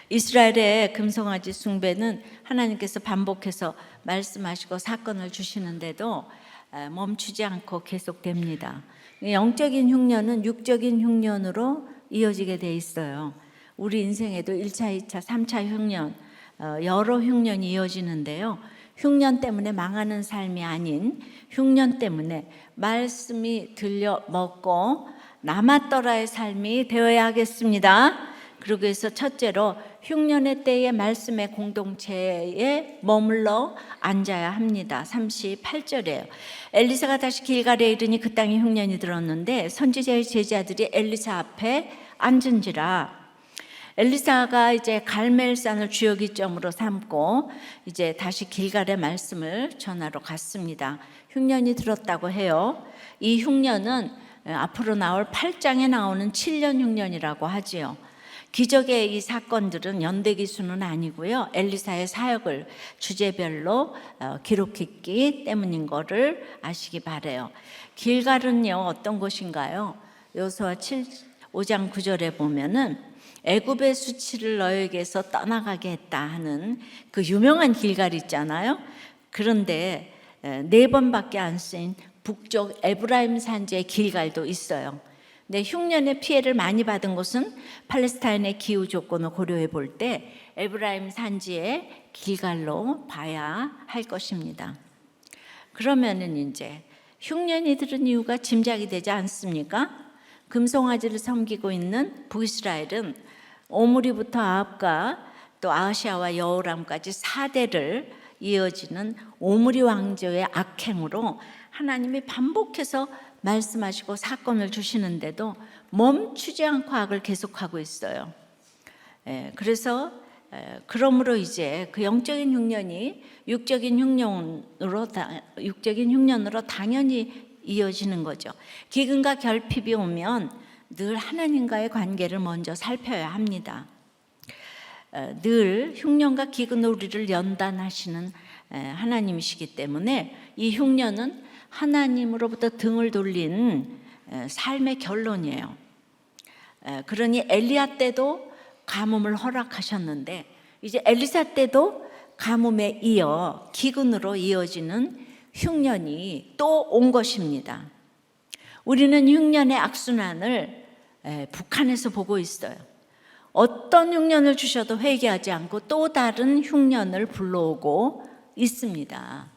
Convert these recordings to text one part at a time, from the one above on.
이스라엘의 금송아지 숭배는 하나님께서 반복해서 말씀하시고 사건을 주시는데도 멈추지 않고 계속됩니다. 영적인 흉년은 육적인 흉년으로 이어지게 돼 있어요. 우리 인생에도 1차, 2차, 3차 흉년, 여러 흉년이 이어지는데요. 흉년 때문에 망하는 삶이 아닌 흉년 때문에 말씀이 들려 먹고 남았더라의 삶이 되어야 하겠습니다. 그러기 위해서 첫째로 흉년의 때에 말씀의 공동체에 머물러 앉아야 합니다. 38절이에요. 엘리사가 다시 길갈에 이르니 그 땅에 흉년이 들었는데 선지자의 제자들이 엘리사 앞에 앉은지라. 엘리사가 이제 갈멜산을 주요기점으로 삼고 이제 다시 길갈의 말씀을 전하러 갔습니다. 흉년이 들었다고 해요. 이 흉년은 앞으로 나올 8장에 나오는 7년 흉년이라고 하지요. 기적의 이 사건들은 연대기수는 아니고요. 엘리사의 사역을 주제별로 기록했기 때문인 것을 아시기 바라요. 길갈은요 어떤 곳인가요? 여호수아 5장 9절에 보면은 애굽의 수치를 너에게서 떠나가게 했다 하는 그 유명한 길갈 있잖아요. 그런데 4번밖에 안 쓰인 북쪽 에브라임 산지의 길갈도 있어요. 근데 흉년의 피해를 많이 받은 곳은 팔레스타인의 기후 조건을 고려해 볼 때 에브라임 산지의 길갈로 봐야 할 것입니다. 그러면은 이제 흉년이 들은 이유가 짐작이 되지 않습니까? 금송아지를 섬기고 있는 북이스라엘은 오므리부터 아합과 또 아하시아와 여호람까지 4대를 이어지는 오므리 왕조의 악행으로 하나님이 반복해서 말씀하시고 사건을 주시는데도 멈추지 않고 악을 계속하고 있어요. 그래서 그러므로 이제 그 영적인 흉년이 육적인 흉년으로 당연히 이어지는 거죠. 기근과 결핍이 오면 늘 하나님과의 관계를 먼저 살펴야 합니다. 늘 흉년과 기근으로 우리를 연단하시는 하나님이시기 때문에 이 흉년은 하나님으로부터 등을 돌린 삶의 결론이에요. 그러니 엘리야 때도 가뭄을 허락하셨는데 이제 엘리사 때도 가뭄에 이어 기근으로 이어지는 흉년이 또 온 것입니다. 우리는 흉년의 악순환을 북한에서 보고 있어요. 어떤 흉년을 주셔도 회개하지 않고 또 다른 흉년을 불러오고 있습니다.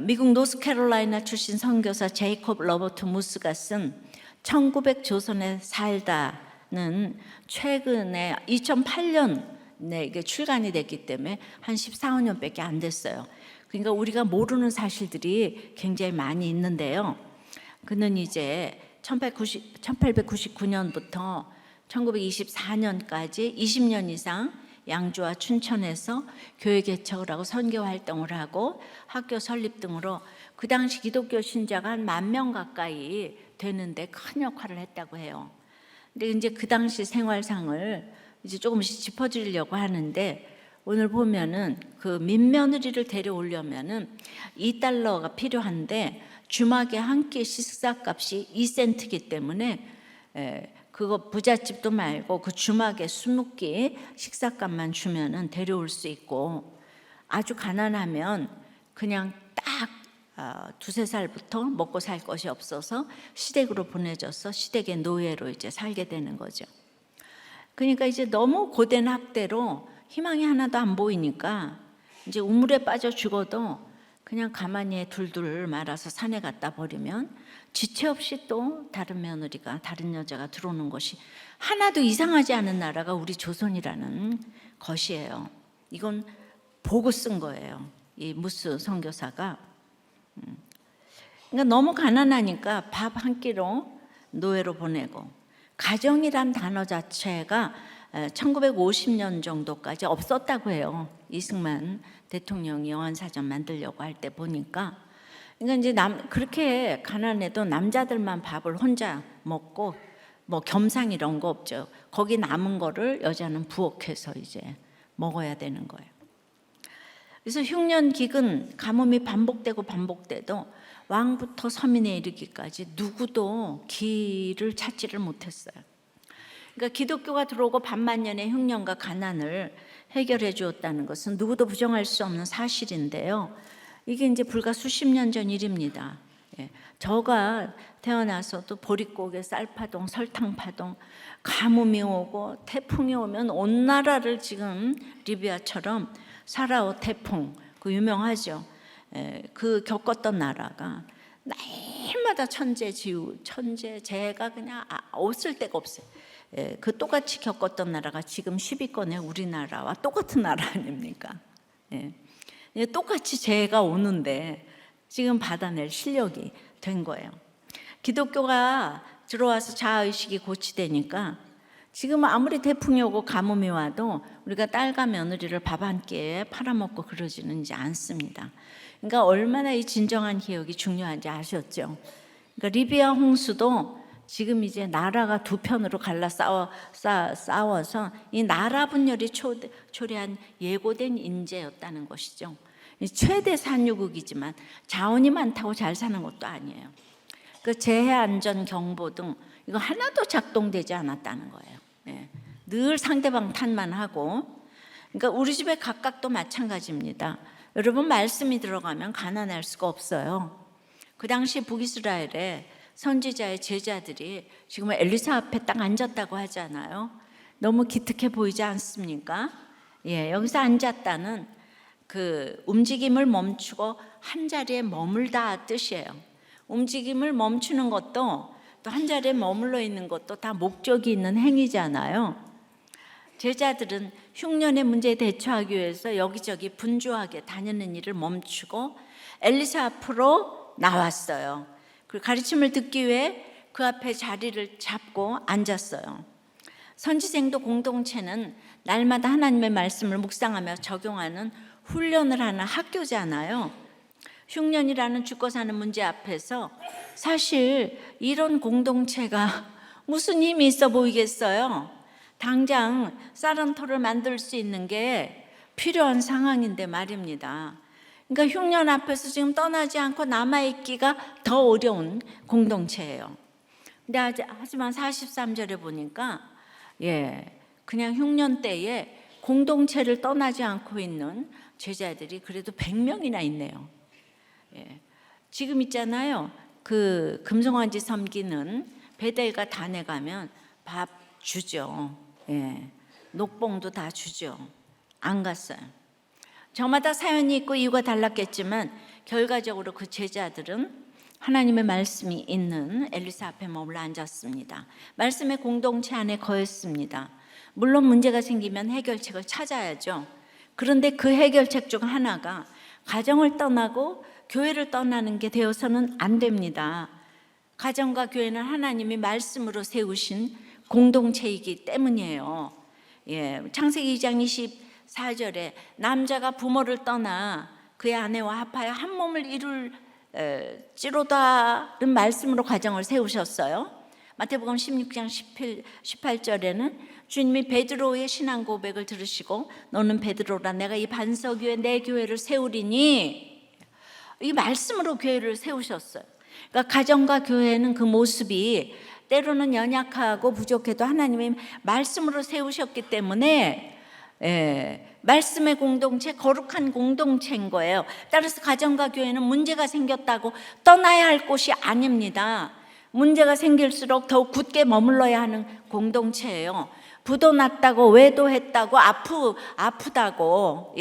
미국 노스캐롤라이나 출신 선교사 제이콥 러버트 무스가 쓴 1900 조선에 살다는 최근에 2008년에 이게 출간이 됐기 때문에 한 14, 15년밖에 안 됐어요. 그러니까 우리가 모르는 사실들이 굉장히 많이 있는데요. 그는 이제 1899년부터 1924년까지 20년 이상 양주와 춘천에서 교회 개척을 하고 선교 활동을 하고 학교 설립 등으로 그 당시 기독교 신자가 한 10,000명 가까이 되는데 큰 역할을 했다고 해요. 근데 이제 그 당시 생활상을 이제 조금씩 짚어드리려고 하는데 오늘 보면은 그 민며느리를 데려오려면은 $2가 필요한데 주막에 한 끼 식사값이 2센트이기 때문에 그거 부잣집도 말고 그 주막에 20끼 식사값만 주면은 데려올 수 있고 아주 가난하면 그냥 딱 2~3살부터 먹고 살 것이 없어서 시댁으로 보내져서 시댁의 노예로 이제 살게 되는 거죠. 그러니까 이제 너무 고된 학대로 희망이 하나도 안 보이니까 이제 우물에 빠져 죽어도 그냥 가만히 둘둘 말아서 산에 갖다 버리면 지체 없이 또 다른 며느리가 다른 여자가 들어오는 것이 하나도 이상하지 않은 나라가 우리 조선이라는 것이에요. 이건 보고 쓴 거예요. 이 무스 선교사가. 그러니까 너무 가난하니까 밥 한 끼로 노예로 보내고 가정이란 단어 자체가 1950년 정도까지 없었다고 해요. 이승만 대통령이 영안사전 만들려고 할 때 보니까. 그러니까 이제 그렇게 가난해도 남자들만 밥을 혼자 먹고 뭐 겸상 이런 거 없죠. 거기 남은 거를 여자는 부엌에서 이제 먹어야 되는 거예요. 그래서 흉년, 기근, 가뭄이 반복돼도 왕부터 서민에 이르기까지 누구도 길을 찾지를 못했어요. 그러니까 기독교가 들어오고 반만년의 흉년과 가난을 해결해 주었다는 것은 누구도 부정할 수 없는 사실인데요. 이게 이제 불과 수십 년 전 일입니다. 예. 저가 태어나서도 보릿고개, 쌀파동, 설탕파동, 가뭄이 오고 태풍이 오면 온 나라를 지금 리비아처럼 사라오 태풍, 그 유명하죠. 그 겪었던 나라가 날마다 천재지우, 재해가 그냥 없을 데가 없어요. 그 똑같이 겪었던 나라가 지금 10위권의 우리나라와 똑같은 나라 아닙니까? 똑같이 재해가 오는데 지금 받아낼 실력이 된 거예요. 기독교가 들어와서 자아의식이 고취되니까 지금 아무리 태풍이 오고 가뭄이 와도 우리가 딸과 며느리를 밥 한 끼에 팔아먹고 그러지는 이제 않습니다. 그러니까 얼마나 이 진정한 개혁이 중요한지 아셨죠? 그러니까 리비아 홍수도 지금 이제 나라가 두 편으로 갈라 싸워서 이 나라 분열이 초래한 예고된 인재였다는 것이죠. 최대 산유국이지만 자원이 많다고 잘 사는 것도 아니에요. 그 재해 안전 경보 등 이거 하나도 작동되지 않았다는 거예요. 늘 상대방 탓만 하고. 그러니까 우리 집에 각각도 마찬가지입니다. 여러분, 말씀이 들어가면 가난할 수가 없어요. 그 당시 북이스라엘에 선지자의 제자들이 지금 엘리사 앞에 딱 앉았다고 하잖아요. 너무 기특해 보이지 않습니까? 여기서 앉았다는 그 움직임을 멈추고 한 자리에 머물다 뜻이에요. 움직임을 멈추는 것도 또 한 자리에 머물러 있는 것도 다 목적이 있는 행위잖아요. 제자들은 흉년의 문제에 대처하기 위해서 여기저기 분주하게 다니는 일을 멈추고 엘리사 앞으로 나왔어요. 그 가르침을 듣기 위해 그 앞에 자리를 잡고 앉았어요. 선지생도 공동체는 날마다 하나님의 말씀을 묵상하며 적용하는 훈련을 하는 학교잖아요. 흉년이라는 죽고 사는 문제 앞에서 사실 이런 공동체가 무슨 힘이 있어 보이겠어요? 당장 쌀한토를 만들 수 있는 게 필요한 상황인데 말입니다. 그러니까 흉년 앞에서 지금 떠나지 않고 남아있기가 더 어려운 공동체예요. 근데 하지만 43절에 보니까 그냥 흉년 때에 공동체를 떠나지 않고 있는 제자들이 그래도 100명이나 있네요. 지금 있잖아요. 그 금송아지 섬기는 베델과 단에 가면 밥 주죠. 녹봉도 다 주죠. 안 갔어요. 저마다 사연이 있고 이유가 달랐겠지만 결과적으로 그 제자들은 하나님의 말씀이 있는 엘리사 앞에 머물러 앉았습니다. 말씀의 공동체 안에 거했습니다. 물론 문제가 생기면 해결책을 찾아야죠. 그런데 그 해결책 중 하나가 가정을 떠나고 교회를 떠나는 게 되어서는 안 됩니다. 가정과 교회는 하나님이 말씀으로 세우신 공동체이기 때문이에요. 창세기 2장 24절에 남자가 부모를 떠나 그의 아내와 합하여 한 몸을 이룰지로다는 말씀으로 가정을 세우셨어요. 마태복음 16장 18절에는 주님이 베드로의 신앙 고백을 들으시고 너는 베드로라 내가 이 반석 위에 내 교회를 세우리니, 이 말씀으로 교회를 세우셨어요. 그러니까 가정과 교회는 그 모습이 때로는 연약하고 부족해도 하나님의 말씀으로 세우셨기 때문에 말씀의 공동체, 거룩한 공동체인 거예요. 따라서 가정과 교회는 문제가 생겼다고 떠나야 할 곳이 아닙니다. 문제가 생길수록 더욱 굳게 머물러야 하는 공동체예요. 부도 났다고 외도했다고 아프다고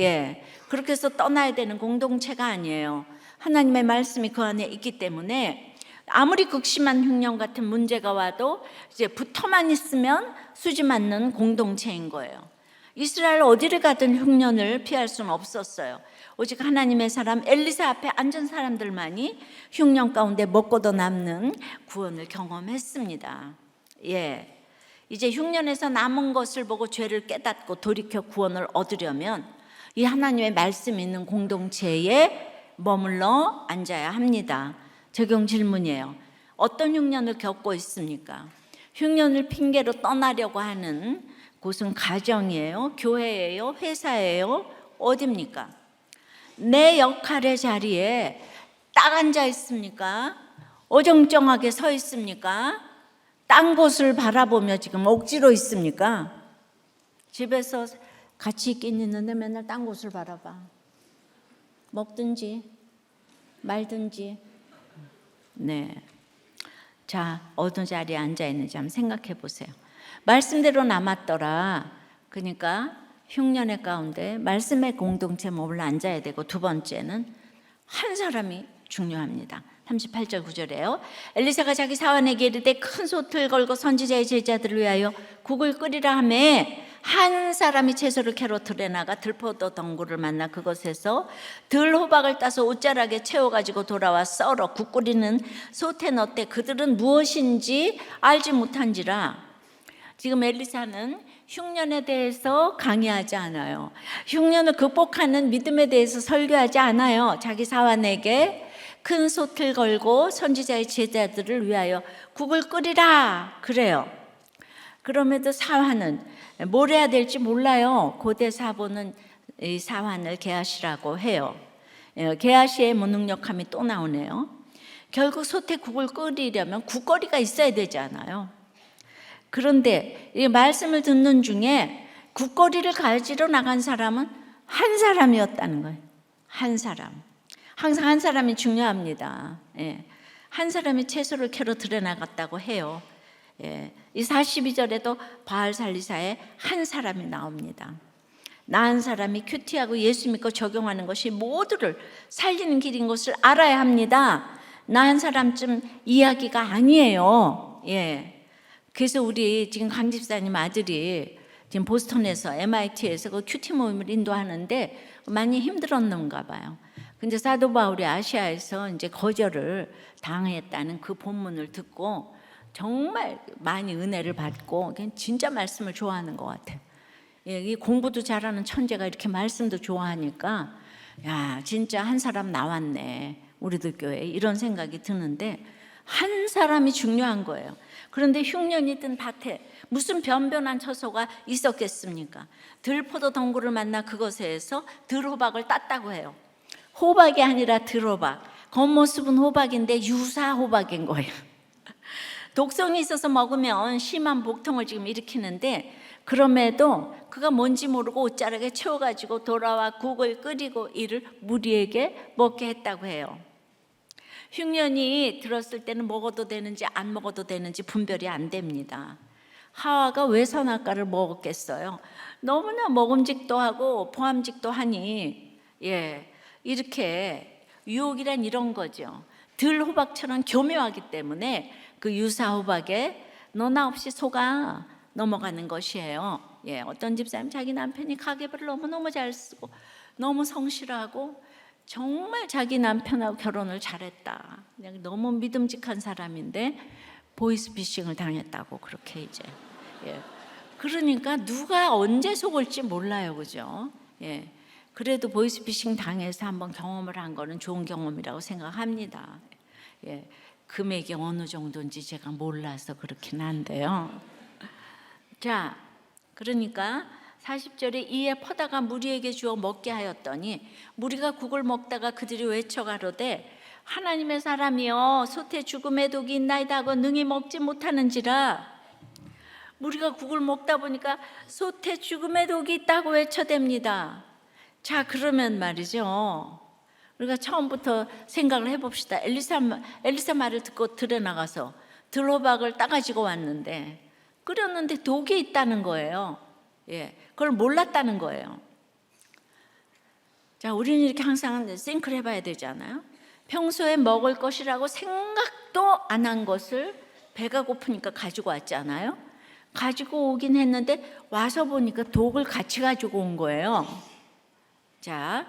그렇게 해서 떠나야 되는 공동체가 아니에요. 하나님의 말씀이 그 안에 있기 때문에 아무리 극심한 흉년 같은 문제가 와도 이제 붙어만 있으면 수지 맞는 공동체인 거예요. 이스라엘 어디를 가든 흉년을 피할 수는 없었어요. 오직 하나님의 사람 엘리사 앞에 앉은 사람들만이 흉년 가운데 먹고도 남는 구원을 경험했습니다. 이제 흉년에서 남은 것을 보고 죄를 깨닫고 돌이켜 구원을 얻으려면 이 하나님의 말씀 있는 공동체에 머물러 앉아야 합니다. 적용 질문이에요. 어떤 흉년을 겪고 있습니까? 흉년을 핑계로 떠나려고 하는 곳은 가정이에요? 교회예요? 회사예요? 어디입니까? 내 역할의 자리에 딱 앉아 있습니까? 어정쩡하게 서 있습니까? 딴 곳을 바라보며 지금 억지로 있습니까? 집에서 같이 있긴 있는데 맨날 딴 곳을 바라봐. 먹든지 말든지. 네. 자, 어느 자리에 앉아 있는지 한번 생각해 보세요. 말씀대로 남았더라. 그러니까 흉년의 가운데 말씀의 공동체 몸을 앉아야 되고, 두 번째는 한 사람이 중요합니다. 38절 9절에요. 엘리사가 자기 사환에게 이르되 큰 솥을 걸고 선지자의 제자들을 위하여 국을 끓이라 하매 한 사람이 채소를 캐러 들에 나가 들포도 덩굴을 만나 그곳에서 들 호박을 따서 옷자락에 채워가지고 돌아와 썰어 국 끓이는 솥에 넣되 그들은 무엇인지 알지 못한지라. 지금 엘리사는 흉년에 대해서 강의하지 않아요. 흉년을 극복하는 믿음에 대해서 설교하지 않아요. 자기 사환에게 큰 솥을 걸고 선지자의 제자들을 위하여 국을 끓이라 그래요. 그럼에도 사환은 뭘 해야 될지 몰라요. 고대 사본은 이 사환을 게하시라고 해요. 게하시의 무능력함이 또 나오네요. 결국 솥에 국을 끓이려면 국거리가 있어야 되잖아요. 그런데 이 말씀을 듣는 중에 국거리를 가지러 나간 사람은 한 사람이었다는 거예요. 한 사람. 항상 한 사람이 중요합니다. 한 사람이 채소를 캐러 들여 나갔다고 해요. 이 42절에도 바알살리사에 한 사람이 나옵니다. 나 한 사람이 큐티하고 예수 믿고 적용하는 것이 모두를 살리는 길인 것을 알아야 합니다. 나 한 사람쯤 이야기가 아니에요. 그래서 우리 지금 강 집사님 아들이 지금 보스턴에서 MIT에서 그 큐티 모임을 인도하는데 많이 힘들었는가 봐요. 근데 사도 바울이 아시아에서 이제 거절을 당했다는 그 본문을 듣고 정말 많이 은혜를 받고 진짜 말씀을 좋아하는 것 같아요. 이 공부도 잘하는 천재가 이렇게 말씀도 좋아하니까 야, 진짜 한 사람 나왔네 우리들 교회에, 이런 생각이 드는데 한 사람이 중요한 거예요. 그런데 흉년이든 밭에 무슨 변변한 처소가 있었겠습니까? 들포도 덩굴을 만나 그것에서 들호박을 땄다고 해요. 호박이 아니라 들호박. 겉모습은 호박인데 유사 호박인 거예요. 독성이 있어서 먹으면 심한 복통을 지금 일으키는데, 그럼에도 그가 뭔지 모르고 옷자락에 채워가지고 돌아와 국을 끓이고 이를 무리에게 먹게 했다고 해요. 흉년이 들었을 때는 먹어도 되는지 안 먹어도 되는지 분별이 안 됩니다. 하와가 왜 선악과를 먹었겠어요? 너무나 먹음직도 하고 보암직도 하니 이렇게 유혹이란 이런 거죠. 들호박처럼 교묘하기 때문에 그 유사호박에 너나 없이 속아 넘어가는 것이에요. 어떤 집사님 자기 남편이 가계부를 너무너무 잘 쓰고 너무 성실하고 정말 자기 남편하고 결혼을 잘했다. 그냥 너무 믿음직한 사람인데 보이스피싱을 당했다고 그렇게 이제. 그러니까 누가 언제 속을지 몰라요, 그죠? 그래도 보이스피싱 당해서 한번 경험을 한 거는 좋은 경험이라고 생각합니다. 금액이 어느 정도인지 제가 몰라서 그렇긴 한데요. 자, 그러니까 40절에 이에 퍼다가 무리에게 주어 먹게 하였더니 무리가 국을 먹다가 그들이 외쳐가로되 하나님의 사람이여 솥에 죽음의 독이 있나이다 하고 능히 먹지 못하는지라. 무리가 국을 먹다 보니까 솥에 죽음의 독이 있다고 외쳐댑니다. 자, 그러면 말이죠, 우리가 처음부터 생각을 해봅시다. 엘리사 말을 듣고 들에 나가서 들호박을 따가지고 왔는데 끓였는데 독이 있다는 거예요. 그걸 몰랐다는 거예요. 자, 우리는 이렇게 항상 싱크를 해봐야 되잖아요. 평소에 먹을 것이라고 생각도 안 한 것을 배가 고프니까 가지고 왔잖아요. 가지고 오긴 했는데 와서 보니까 독을 같이 가지고 온 거예요. 자,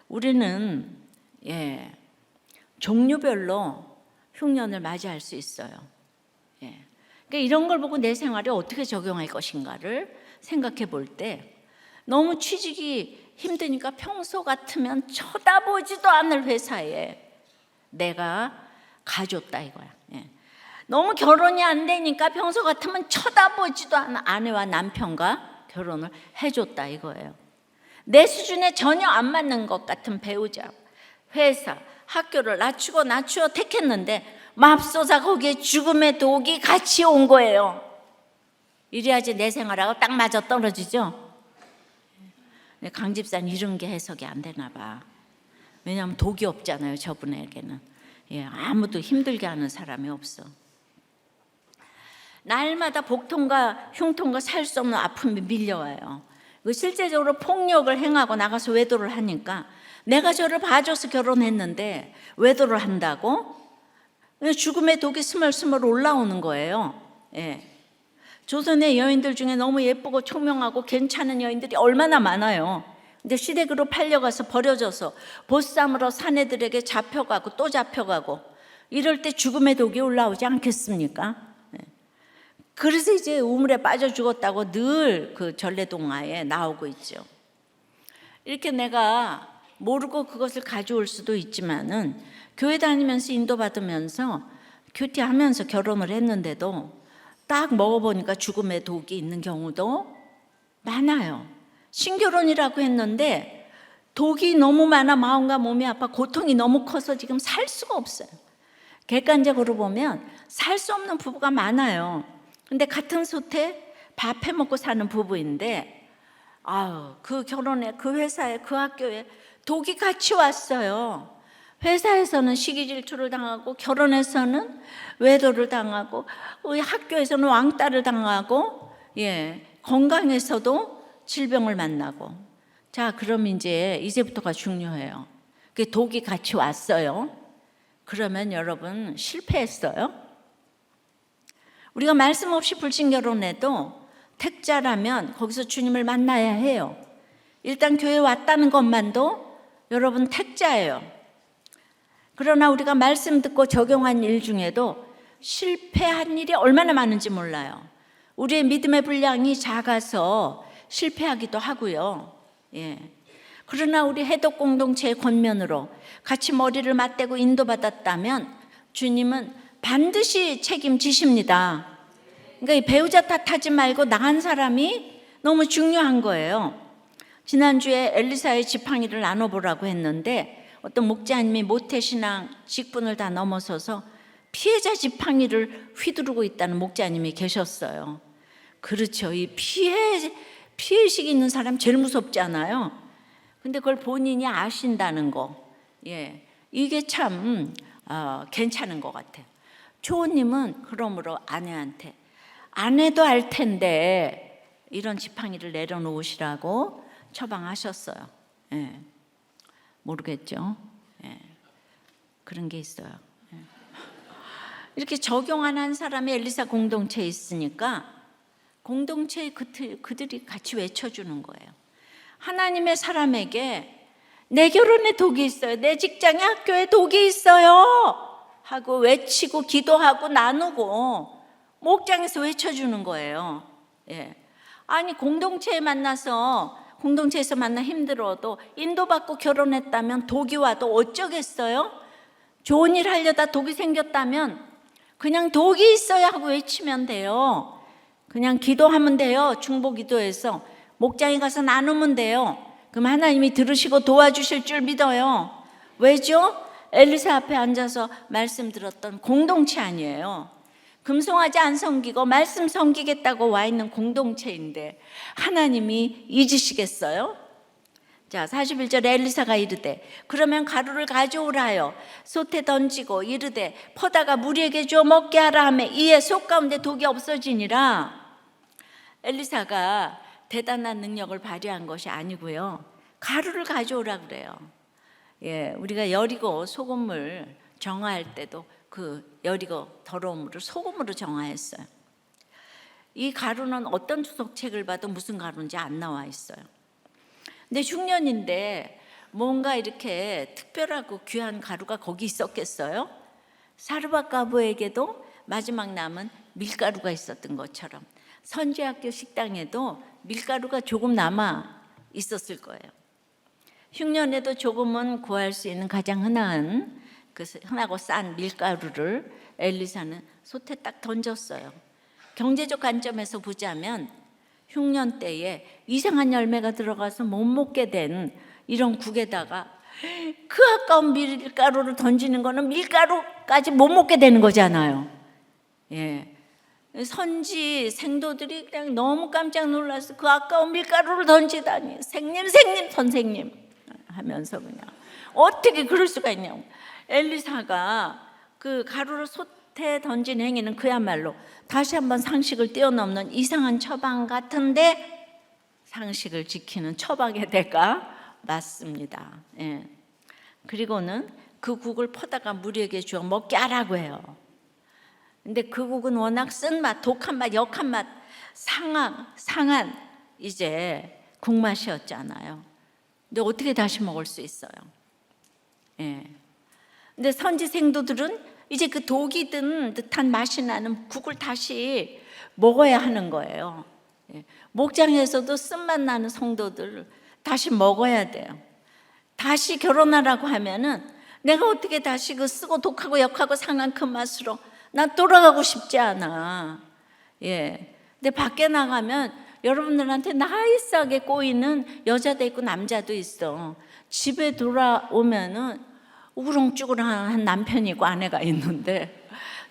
우리는 종류별로 흉년을 맞이할 수 있어요. 그러니까 이런 걸 보고 내 생활에 어떻게 적용할 것인가를 생각해 볼 때 너무 취직이 힘드니까 평소 같으면 쳐다보지도 않을 회사에 내가 가줬다 이거야. 너무 결혼이 안 되니까 평소 같으면 쳐다보지도 않은 아내와 남편과 결혼을 해줬다 이거예요. 내 수준에 전혀 안 맞는 것 같은 배우자, 회사, 학교를 낮추어 택했는데 맙소사 거기에 죽음의 독이 같이 온 거예요. 이래야지 내 생활하고 딱 맞아 떨어지죠. 강 집사는 이런 게 해석이 안 되나 봐. 왜냐하면 독이 없잖아요, 저분에게는. 아무도 힘들게 하는 사람이 없어. 날마다 복통과 흉통과 살 수 없는 아픔이 밀려와요. 실제적으로 폭력을 행하고 나가서 외도를 하니까 내가 저를 봐줘서 결혼했는데 외도를 한다고? 죽음의 독이 스멀스멀 올라오는 거예요. 조선의 여인들 중에 너무 예쁘고 총명하고 괜찮은 여인들이 얼마나 많아요. 근데 시댁으로 팔려가서 버려져서 보쌈으로 사내들에게 잡혀가고 또 잡혀가고 이럴 때 죽음의 독이 올라오지 않겠습니까? 그래서 이제 우물에 빠져 죽었다고 늘 그 전래동화에 나오고 있죠. 이렇게 내가 모르고 그것을 가져올 수도 있지만은 교회 다니면서 인도받으면서 큐티하면서 결혼을 했는데도 딱 먹어보니까 죽음의 독이 있는 경우도 많아요. 신결혼이라고 했는데 독이 너무 많아 마음과 몸이 아파 고통이 너무 커서 지금 살 수가 없어요. 객관적으로 보면 살 수 없는 부부가 많아요. 근데 같은 솥에 밥 해먹고 사는 부부인데 그 결혼에 그 회사에 그 학교에 독이 같이 왔어요. 회사에서는 시기 질투를 당하고 결혼에서는 외도를 당하고 학교에서는 왕따를 당하고 건강에서도 질병을 만나고. 자, 그럼 이제부터가 중요해요. 그 독이 같이 왔어요. 그러면 여러분 실패했어요. 우리가 말씀 없이 불신결혼해도 택자라면 거기서 주님을 만나야 해요. 일단 교회에 왔다는 것만도 여러분 택자예요. 그러나 우리가 말씀 듣고 적용한 일 중에도 실패한 일이 얼마나 많은지 몰라요. 우리의 믿음의 분량이 작아서 실패하기도 하고요. 그러나 우리 해독 공동체의 권면으로 같이 머리를 맞대고 인도받았다면 주님은 반드시 책임지십니다. 그러니까 이 배우자 탓하지 말고 나간 사람이 너무 중요한 거예요. 지난주에 엘리사의 지팡이를 나눠보라고 했는데 어떤 목자님이 모태신앙 직분을 다 넘어서서 피해자 지팡이를 휘두르고 있다는 목자님이 계셨어요. 그렇죠. 이 피해의식 있는 사람 제일 무섭잖아요. 근데 그걸 본인이 아신다는 거, 이게 참 괜찮은 것 같아요. 초호님은 그러므로 아내한테 아내도 알 텐데 이런 지팡이를 내려놓으시라고 처방하셨어요. 모르겠죠. 그런 게 있어요. 이렇게 적용 안 한 사람이 엘리사 공동체에 있으니까 공동체의 그들이 같이 외쳐주는 거예요. 하나님의 사람에게 내 결혼에 독이 있어요. 내 직장에 학교에 독이 있어요. 하고 외치고 기도하고 나누고 목장에서 외쳐주는 거예요. 아니 공동체에서 만나 힘들어도 인도받고 결혼했다면 독이 와도 어쩌겠어요? 좋은 일 하려다 독이 생겼다면 그냥 독이 있어야 하고 외치면 돼요. 그냥 기도하면 돼요. 중보기도에서 목장에 가서 나누면 돼요. 그럼 하나님이 들으시고 도와주실 줄 믿어요. 왜죠? 엘리사 앞에 앉아서 말씀 들었던 공동체 아니에요. 금송아지 안 섬기고 말씀 섬기겠다고 와 있는 공동체인데 하나님이 잊으시겠어요? 자, 41절에 엘리사가 이르되 그러면 가루를 가져오라요. 솥에 던지고 이르되 퍼다가 무리에게 주어 먹게 하라 하매 이에 솥 가운데 독이 없어지니라. 엘리사가 대단한 능력을 발휘한 것이 아니고요. 가루를 가져오라 그래요. 우리가 여리고 소금물 정화할 때도 그 여리고 더러움을 소금으로 정화했어요. 이 가루는 어떤 주석책을 봐도 무슨 가루인지 안 나와 있어요. 근데 흉년인데 뭔가 이렇게 특별하고 귀한 가루가 거기 있었겠어요? 사르밧 과부에게도 마지막 남은 밀가루가 있었던 것처럼 선지학교 식당에도 밀가루가 조금 남아 있었을 거예요. 흉년에도 조금은 구할 수 있는 가장 흔하고 싼 밀가루를 엘리사는 솥에 딱 던졌어요. 경제적 관점에서 보자면 흉년 때에 이상한 열매가 들어가서 못 먹게 된 이런 국에다가 그 아까운 밀가루를 던지는 거는 밀가루까지 못 먹게 되는 거잖아요. 예. 선지 생도들이 그냥 너무 깜짝 놀라서 그 아까운 밀가루를 던지다니, 생님 선생님 하면서 그냥 어떻게 그럴 수가 있냐고. 엘리사가 그 가루를 솥에 던진 행위는 그야말로 다시 한번 상식을 뛰어넘는 이상한 처방 같은데 상식을 지키는 처방의 대가 맞습니다. 예. 그리고는 그 국을 퍼다가 무리에게 주어 먹게 하라고 해요. 근데 그 국은 워낙 쓴맛, 독한 맛, 역한 맛, 상한 이제 국맛이었잖아요. 근데 어떻게 다시 먹을 수 있어요? 예. 근데 선지 생도들은 이제 그 독이 든 듯한 맛이 나는 국을 다시 먹어야 하는 거예요. 예. 목장에서도 쓴맛 나는 성도들 다시 먹어야 돼요. 다시 결혼하라고 하면은 내가 어떻게 다시 그 쓰고 독하고 역하고 상한 그 맛으로 난 돌아가고 싶지 않아. 예. 근데 밖에 나가면 여러분들한테 나이스하게 꼬이는 여자도 있고 남자도 있어. 집에 돌아오면은 우렁쭈렁한 남편이고 아내가 있는데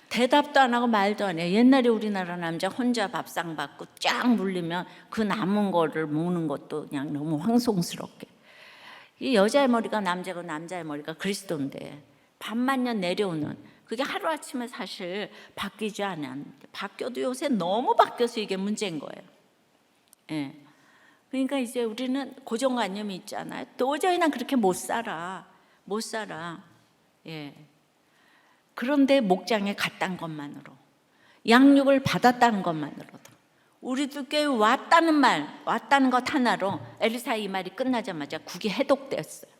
대답도 안 하고 말도 안 해. 옛날에 우리나라 남자 혼자 밥상 받고 쫙 물리면 그 남은 거를 먹는 것도 그냥 너무 황송스럽게. 이 여자의 머리가 남자고 남자의 머리가 그리스도인데 반만년 내려오는 그게 하루아침에 사실 바뀌지 않았는데 바뀌어도 요새 너무 바뀌어서 이게 문제인 거예요. 예. 그러니까 이제 우리는 고정관념이 있잖아요. 도저히 난 그렇게 못 살아. 예. 그런데 목장에 갔다는 것만으로, 양육을 받았다는 것만으로도, 우리도 꽤 왔다는 것 하나로 엘리사 이 말이 끝나자마자 국이 해독됐어요.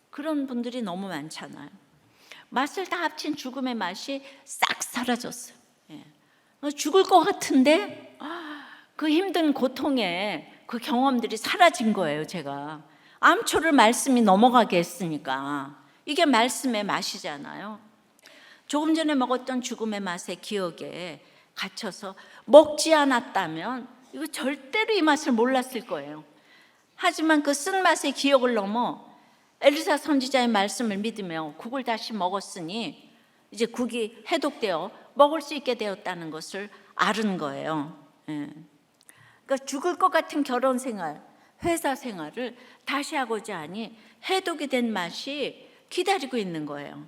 그런 분들이 너무 많잖아요. 맛을 다 합친 죽음의 맛이 싹 사라졌어요. 예. 죽을 것 같은데 그 힘든 고통의 그 경험들이 사라진 거예요. 제가 암초를 말씀이 넘어가게 했으니까. 이게 말씀의 맛이잖아요. 조금 전에 먹었던 죽음의 맛의 기억에 갇혀서 먹지 않았다면 이거 절대로 이 맛을 몰랐을 거예요. 하지만 그 쓴맛의 기억을 넘어 엘리사 선지자의 말씀을 믿으며 국을 다시 먹었으니 이제 국이 해독되어 먹을 수 있게 되었다는 것을 아는 거예요. 예. 그러니까 죽을 것 같은 결혼 생활, 회사 생활을 다시 하고자 하니 해독이 된 맛이 기다리고 있는 거예요.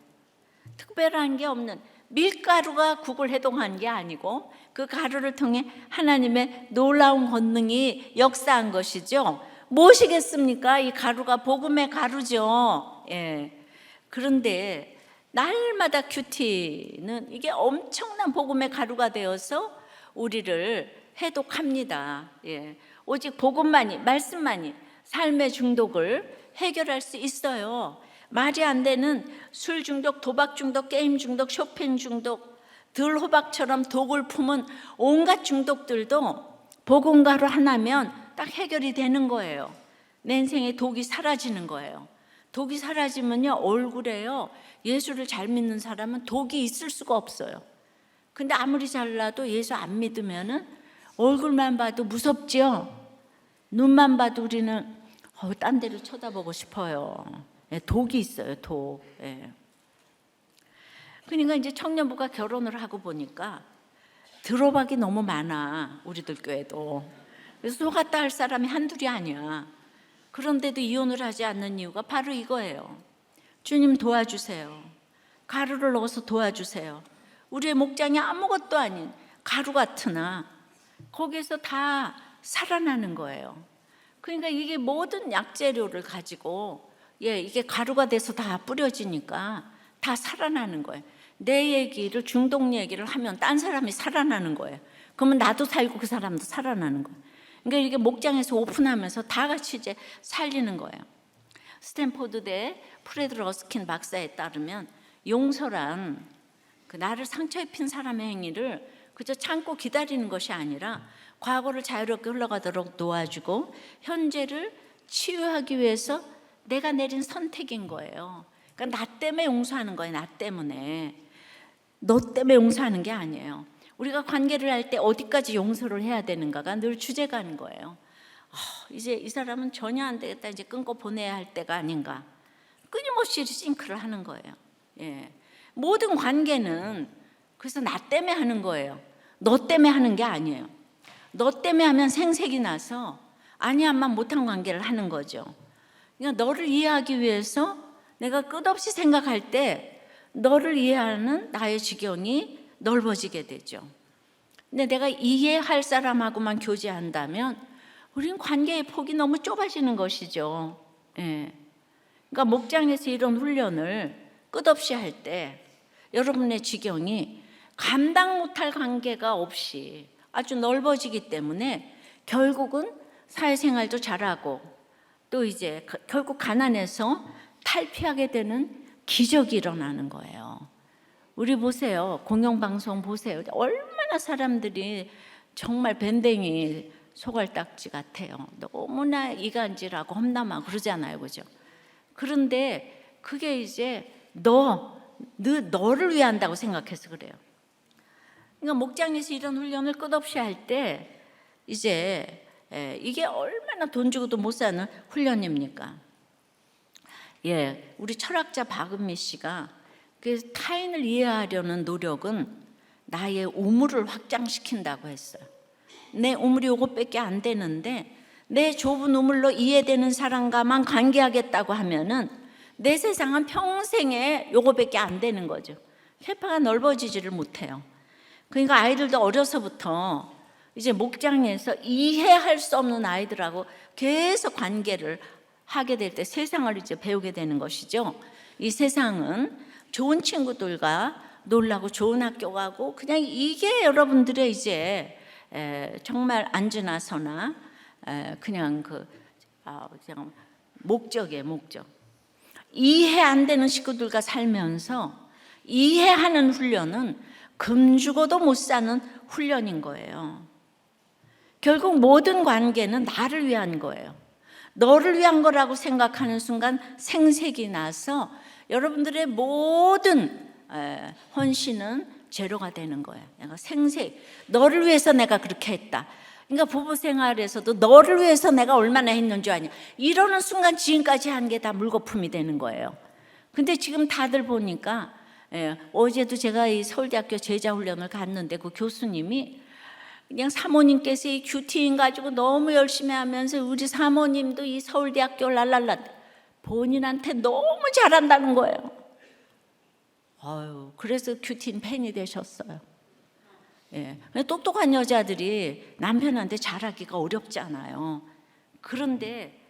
특별한 게 없는, 밀가루가 국을 해독한 게 아니고 그 가루를 통해 하나님의 놀라운 권능이 역사한 것이죠. 무엇이겠습니까? 이 가루가 복음의 가루죠. 예. 그런데 날마다 큐티는 이게 엄청난 복음의 가루가 되어서 우리를 해독합니다. 예. 오직 복음만이, 말씀만이 삶의 중독을 해결할 수 있어요. 말이 안 되는 술 중독, 도박 중독, 게임 중독, 쇼핑 중독, 들호박처럼 독을 품은 온갖 중독들도 복음 가루 하나면 딱 해결이 되는 거예요. 내 인생에 독이 사라지는 거예요. 독이 사라지면요, 얼굴에요, 예수를 잘 믿는 사람은 독이 있을 수가 없어요. 근데 아무리 잘나도 예수 안 믿으면은 얼굴만 봐도 무섭죠. 눈만 봐도 우리는 딴 데로 쳐다보고 싶어요. 예, 독이 있어요, 독. 예. 그러니까 이제 청년부가 결혼을 하고 보니까 들어박이 너무 많아, 우리들 교회도. 그래서 속았다 할 사람이 한둘이 아니야. 그런데도 이혼을 하지 않는 이유가 바로 이거예요. 주님 도와주세요. 가루를 넣어서 도와주세요. 우리의 목장이 아무것도 아닌 가루 같으나 거기에서 다 살아나는 거예요. 그러니까 이게 모든 약재료를 가지고 이게 가루가 돼서 다 뿌려지니까 다 살아나는 거예요. 내 얘기를, 중독 얘기를 하면 딴 사람이 살아나는 거예요. 그러면 나도 살고 그 사람도 살아나는 거예요. 그러니까 이게 목장에서 오픈하면서 다 같이 이제 살리는 거예요. 스탠포드대 프레드 러스킨 박사에 따르면 용서란 그 나를 상처 입힌 사람의 행위를 그저 참고 기다리는 것이 아니라 과거를 자유롭게 흘러가도록 도와주고 현재를 치유하기 위해서 내가 내린 선택인 거예요. 그러니까 나 때문에 용서하는 거예요. 나 때문에. 너 때문에 용서하는 게 아니에요. 우리가 관계를 할 때 어디까지 용서를 해야 되는가가 늘 주제가인 거예요. 이제 이 사람은 전혀 안 되겠다, 이제 끊고 보내야 할 때가 아닌가. 끊임없이 싱크를 하는 거예요. 예. 모든 관계는 그래서 나 때문에 하는 거예요. 너 때문에 하는 게 아니에요. 너 때문에 하면 생색이 나서 아니야만 못한 관계를 하는 거죠. 그러니까 너를 이해하기 위해서 내가 끝없이 생각할 때 너를 이해하는 나의 지경이 넓어지게 되죠. 근데 내가 이해할 사람하고만 교제한다면 우린 관계의 폭이 너무 좁아지는 것이죠. 예. 그러니까 목장에서 이런 훈련을 끝없이 할 때 여러분의 지경이 감당 못할 관계가 없이 아주 넓어지기 때문에 결국은 사회생활도 잘하고 또 이제 결국 가난해서 탈피하게 되는 기적이 일어나는 거예요. 우리 보세요. 공영방송 보세요. 얼마나 사람들이 정말 밴댕이 소갈딱지 같아요. 너무나 이간질하고 험담하고 그러잖아요. 그죠? 그런데 그게 이제 너를 위한다고 생각해서 그래요. 그러니까 목장에서 이런 훈련을 끝없이 할 때 이제 이게 얼마나 돈 주고도 못 사는 훈련입니까? 예, 우리 철학자 박은미 씨가 그 타인을 이해하려는 노력은 나의 우물을 확장시킨다고 했어요. 내 우물이 이것밖에 안 되는데 내 좁은 우물로 이해되는 사람과만 관계하겠다고 하면은 내 세상은 평생에 이거밖에 안 되는 거죠. 폐파가 넓어지지를 못해요. 그러니까 아이들도 어려서부터 이제 목장에서 이해할 수 없는 아이들하고 계속 관계를 하게 될 때 세상을 이제 배우게 되는 것이죠. 이 세상은 좋은 친구들과 놀라고 좋은 학교 가고 그냥 이게 여러분들의 이제 정말 안지나서나 그냥 그냥 목적이에요. 목적. 이해 안 되는 식구들과 살면서 이해하는 훈련은 금 주고도 못 사는 훈련인 거예요. 결국 모든 관계는 나를 위한 거예요. 너를 위한 거라고 생각하는 순간 생색이 나서 여러분들의 모든 헌신은 제로가 되는 거예요. 내가 생색, 너를 위해서 내가 그렇게 했다. 그러니까 부부 생활에서도 너를 위해서 내가 얼마나 했는 줄 아냐. 이러는 순간 지금까지 한 게 다 물거품이 되는 거예요. 근데 지금 다들 보니까 어제도 제가 이 서울대학교 제자훈련을 갔는데 그 교수님이 그냥 사모님께서 이 큐티인 가지고 너무 열심히 하면서 우리 사모님도 이 서울대학교 랄랄라 본인한테 너무 잘한다는 거예요. 그래서 큐티인 팬이 되셨어요. 예, 똑똑한 여자들이 남편한테 잘하기가 어렵잖아요. 그런데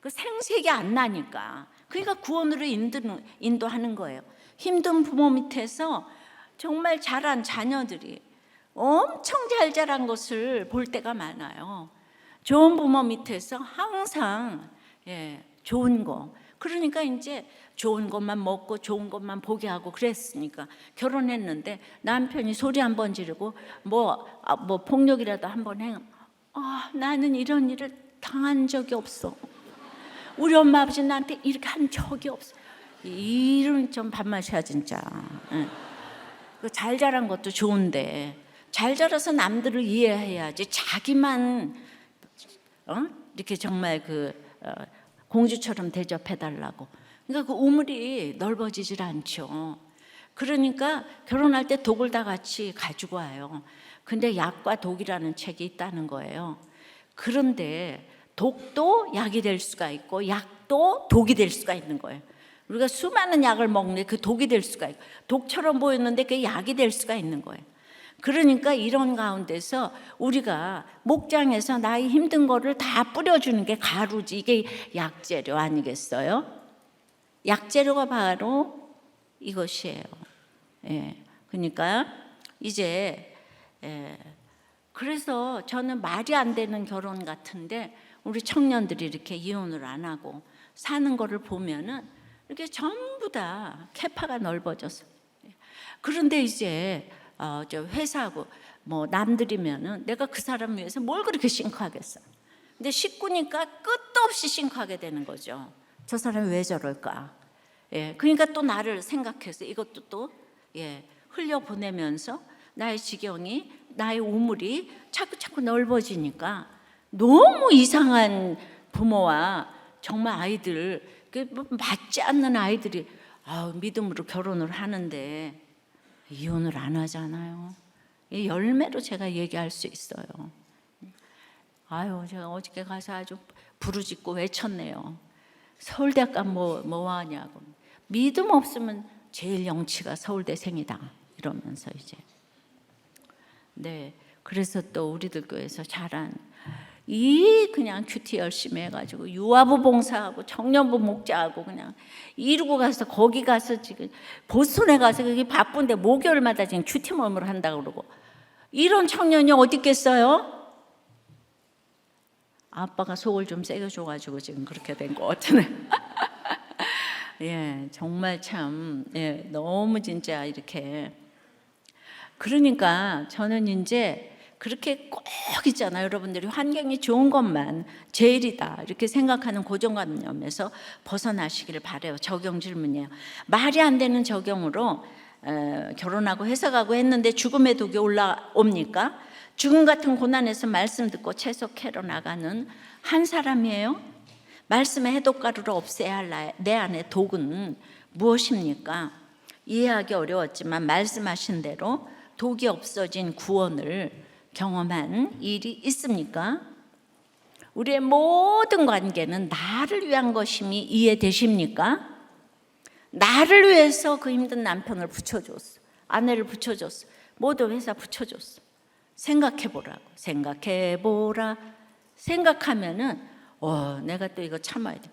그 생색이 안 나니까 그러니까 구원으로 인도하는 거예요. 힘든 부모 밑에서 정말 잘한 자녀들이 엄청 잘 자란 것을 볼 때가 많아요. 좋은 부모 밑에서 항상 좋은 거. 그러니까 이제 좋은 것만 먹고 좋은 것만 보게 하고 그랬으니까 결혼했는데 남편이 소리 한번 지르고 뭐 폭력이라도 한번 해. 나는 이런 일을 당한 적이 없어. 우리 엄마 아버지 나한테 이렇게 한 적이 없어. 이런 좀 밥맛이야 진짜. 잘 자란 것도 좋은데 잘 자라서 남들을 이해해야지 자기만 이렇게 정말 공주처럼 대접해달라고. 그러니까 그 우물이 넓어지질 않죠. 그러니까 결혼할 때 독을 다 같이 가지고 와요. 근데 약과 독이라는 책이 있다는 거예요. 그런데 독도 약이 될 수가 있고 약도 독이 될 수가 있는 거예요. 우리가 수많은 약을 먹는데 그 독이 될 수가 있고 독처럼 보였는데 그게 약이 될 수가 있는 거예요. 그러니까 이런 가운데서 우리가 목장에서 나의 힘든 거를 다 뿌려주는 게 가루지. 이게 약재료 아니겠어요? 약재료가 바로 이것이에요. 그러니까 이제 그래서 저는 말이 안 되는 결혼 같은데 우리 청년들이 이렇게 이혼을 안 하고 사는 거를 보면은 이렇게 전부 다 캐파가 넓어져서. 그런데 이제 저 회사하고 뭐 남들이면은 내가 그 사람 위해서 뭘 그렇게 싱크하겠어. 근데 식구니까 끝도 없이 싱크하게 되는 거죠. 저 사람이 왜 저럴까? 그러니까 또 나를 생각해서 이것도 또 흘려보내면서 나의 지경이 나의 우물이 자꾸 넓어지니까 너무 이상한 부모와 정말 아이들 맞지 않는 아이들이 믿음으로 결혼을 하는데 이혼을 안 하잖아요. 이 열매로 제가 얘기할 수 있어요. 제가 어저께 가서 아주 부르짖고 외쳤네요. 서울대학가 뭐 하냐고. 믿음 없으면 제일 영치가 서울대생이다 이러면서 이제. 네, 그래서 또 우리들 교회에서 자란 그냥 큐티 열심히 해가지고 유아부 봉사하고 청년부 목자하고 그냥 이루고 가서 거기 가서 지금 보스턴에 가서 그게 바쁜데 목요일마다 지금 큐티 모임을 한다고 그러고 이런 청년이 어디 있겠어요? 아빠가 속을 좀 세게 줘가지고 지금 그렇게 된 것 같으네. 예, 정말 참 너무 진짜 이렇게. 그러니까 저는 이제 그렇게 꼭 있잖아요. 여러분들이 환경이 좋은 것만 제일이다 이렇게 생각하는 고정관념에서 벗어나시기를 바라요. 적용 질문이에요. 말이 안 되는 적용으로 결혼하고 회사가고 했는데 죽음의 독이 올라옵니까? 죽음 같은 고난에서 말씀 듣고 채석해러 나가는 한 사람이에요. 말씀의 해독가루를 없애야 할 내 안의 독은 무엇입니까? 이해하기 어려웠지만 말씀하신 대로 독이 없어진 구원을 경험한 일이 있습니까? 우리의 모든 관계는 나를 위한 것임이 이해되십니까? 나를 위해서 그 힘든 남편을 붙여줬어. 아내를 붙여줬어. 모든 회사 붙여줬어. 생각해보라고. 생각해보라. 생각하면은 내가 또 이거 참아야 돼.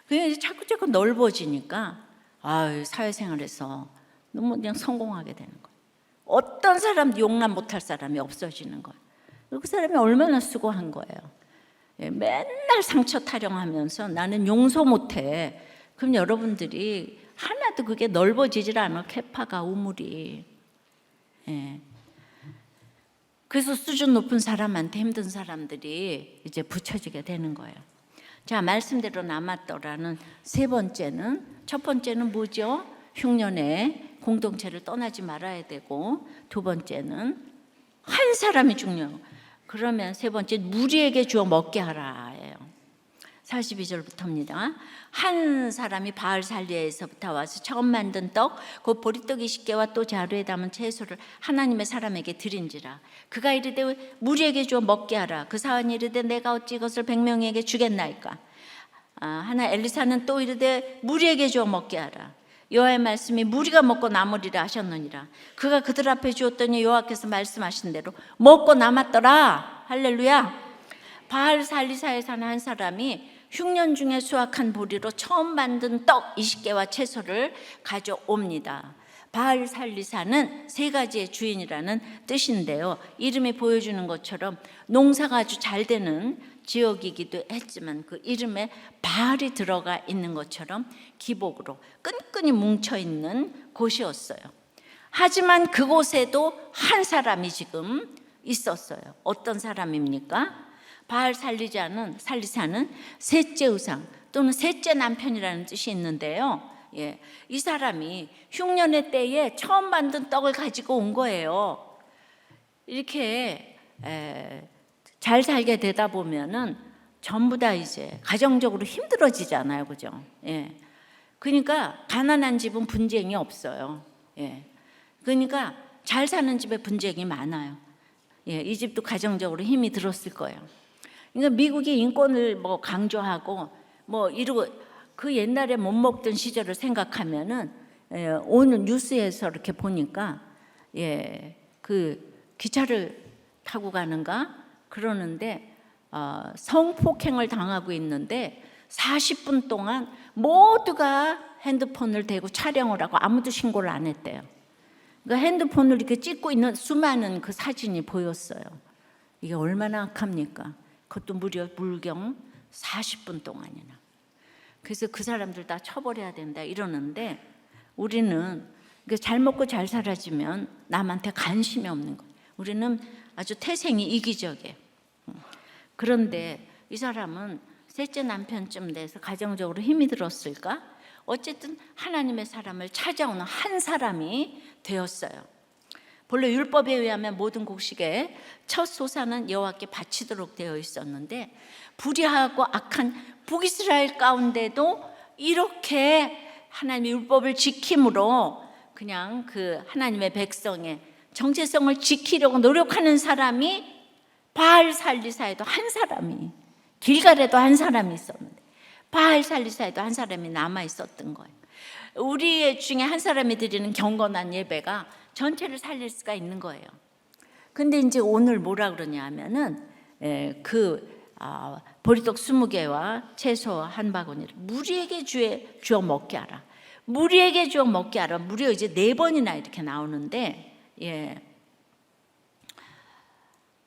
그냥 자꾸 넓어지니까 사회생활에서 너무 그냥 성공하게 되는 거예요. 어떤 사람도 용납 못할 사람이 없어지는 거예요. 그 사람이 얼마나 수고한 거예요. 맨날 상처 타령하면서 나는 용서 못해. 그럼 여러분들이 하나도 그게 넓어지질 않아. 캐파가 우물이. 그래서 수준 높은 사람한테 힘든 사람들이 이제 붙여지게 되는 거예요. 자, 말씀대로 남았더라는 세 번째는, 첫 번째는 뭐죠? 흉년에 공동체를 떠나지 말아야 되고, 두 번째는 한 사람이 중요해요. 그러면 세 번째 무리에게 주어 먹게 하라예요. 42절부터입니다. 한 사람이 바알살리에서부터 와서 처음 만든 떡, 곧 보리떡 20개와 또 자루에 담은 채소를 하나님의 사람에게 드린지라. 그가 이르되 무리에게 주어 먹게 하라. 그 사람이 이르되 내가 어찌 이것을 100명에게 주겠나이까. 하나 엘리사는 또 이르되 무리에게 주어 먹게 하라. 여호와의 말씀이 무리가 먹고 남으리라 하셨느니라. 그가 그들 앞에 주었더니 여호와께서 말씀하신 대로 먹고 남았더라. 할렐루야. 바알살리사에 사는 한 사람이 흉년 중에 수확한 보리로 처음 만든 떡 20개와 채소를 가져옵니다. 바알살리사는 세 가지의 주인이라는 뜻인데요. 이름이 보여주는 것처럼 농사가 아주 잘 되는 지역이기도 했지만 그 이름에 바알이 들어가 있는 것처럼 기복으로 끈끈이 뭉쳐있는 곳이었어요. 하지만 그곳에도 한 사람이 지금 있었어요. 어떤 사람입니까? 바알살리사는 셋째 의상 또는 셋째 남편이라는 뜻이 있는데요. 이 사람이 흉년의 때에 처음 만든 떡을 가지고 온 거예요. 이렇게 잘 살게 되다 보면은 전부 다 이제 가정적으로 힘들어지잖아요, 그죠? 그러니까 가난한 집은 분쟁이 없어요. 그러니까 잘 사는 집에 분쟁이 많아요. 이 집도 가정적으로 힘이 들었을 거예요. 그러니까 미국이 인권을 강조하고 이러고 그 옛날에 못 먹던 시절을 생각하면은 오늘 뉴스에서 이렇게 보니까 그 기차를 타고 가는가 그러는데 성폭행을 당하고 있는데 40분 동안 모두가 핸드폰을 대고 촬영을 하고 아무도 신고를 안 했대요. 그러니까 핸드폰을 이렇게 찍고 있는 수많은 그 사진이 보였어요. 이게 얼마나 악합니까? 그것도 무려 물경 40분 동안이나. 그래서 그 사람들 다 처벌해야 된다 이러는데 우리는 잘 먹고 잘 살아지면 남한테 관심이 없는 거예요. 우리는 아주 태생이 이기적이에요. 그런데 이 사람은 셋째 남편쯤 돼서 가정적으로 힘이 들었을까? 어쨌든 하나님의 사람을 찾아오는 한 사람이 되었어요. 본래 율법에 의하면 모든 곡식의 첫 소산은 여호와께 바치도록 되어 있었는데 불의하고 악한 북이스라엘 가운데도 이렇게 하나님의 율법을 지킴으로 그냥 그 하나님의 백성의 정체성을 지키려고 노력하는 사람이 바알 살리사에도 한 사람이, 길갈에도 한 사람이 있었는데 바알 살리사에도 한 사람이 남아 있었던 거예요. 우리 중에 한 사람이 드리는 경건한 예배가 전체를 살릴 수가 있는 거예요. 근데 이제 오늘 뭐라 그러냐 하면은 보리떡 20개와 채소 한 바구니를 무리에게 주어 먹게 하라. 무리에게 주어 먹게 하라. 무려 이제 4번이나 이렇게 나오는데,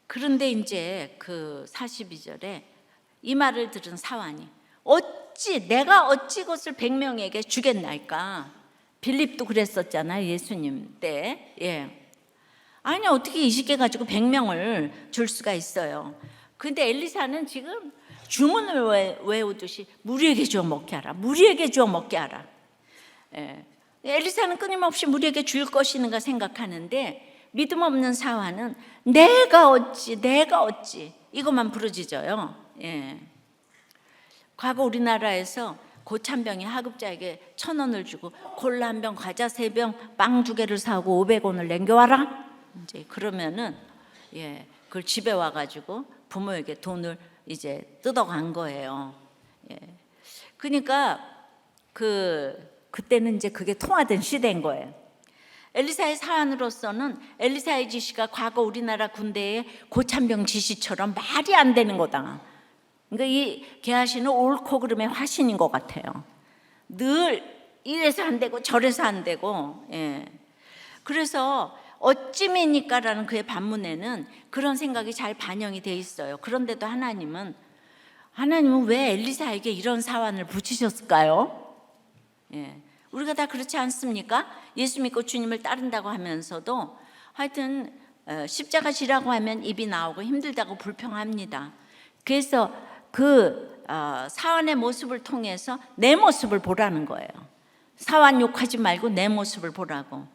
그런데 이제 그 42절에 이 말을 들은 사환이 내가 어찌 그것을 100명에게 주겠나이까. 빌립도 그랬었잖아요, 예수님 때. 아니 어떻게 20개 가지고 100명을 줄 수가 있어요. 근데 엘리사는 지금 주문을 외우듯이 무리에게 주어 먹게 하라. 무리에게 주어 먹게 하라. 엘리사는 끊임없이 무리에게 줄 것인가 생각하는데 믿음 없는 사환은 내가 어찌 이것만 부르짖어요. 과거 우리나라에서 고참병이 하급자에게 1,000원을 주고 콜라 1병, 과자 3병, 빵 2개를 사고 500원을 남겨와라. 이제 그러면은 그걸 집에 와가지고 부모에게 돈을 이제 뜯어간 거예요. 그러니까 그때는 이제 그게 통하던 시대인 거예요. 엘리사의 사안으로서는 엘리사의 지시가 과거 우리나라 군대의 고참병 지시처럼 말이 안 되는 거다. 그러니까 이 게하시는 옳고 그름의 화신인 것 같아요. 늘 이래서 안 되고 저래서 안 되고. 그래서 어찌미니까라는 그의 반문에는 그런 생각이 잘 반영이 돼 있어요. 그런데도 하나님은 왜 엘리사에게 이런 사환을 붙이셨을까요? 우리가 다 그렇지 않습니까? 예수 믿고 주님을 따른다고 하면서도 하여튼 십자가 지라고 하면 입이 나오고 힘들다고 불평합니다. 그래서 그 사환의 모습을 통해서 내 모습을 보라는 거예요. 사환 욕하지 말고 내 모습을 보라고.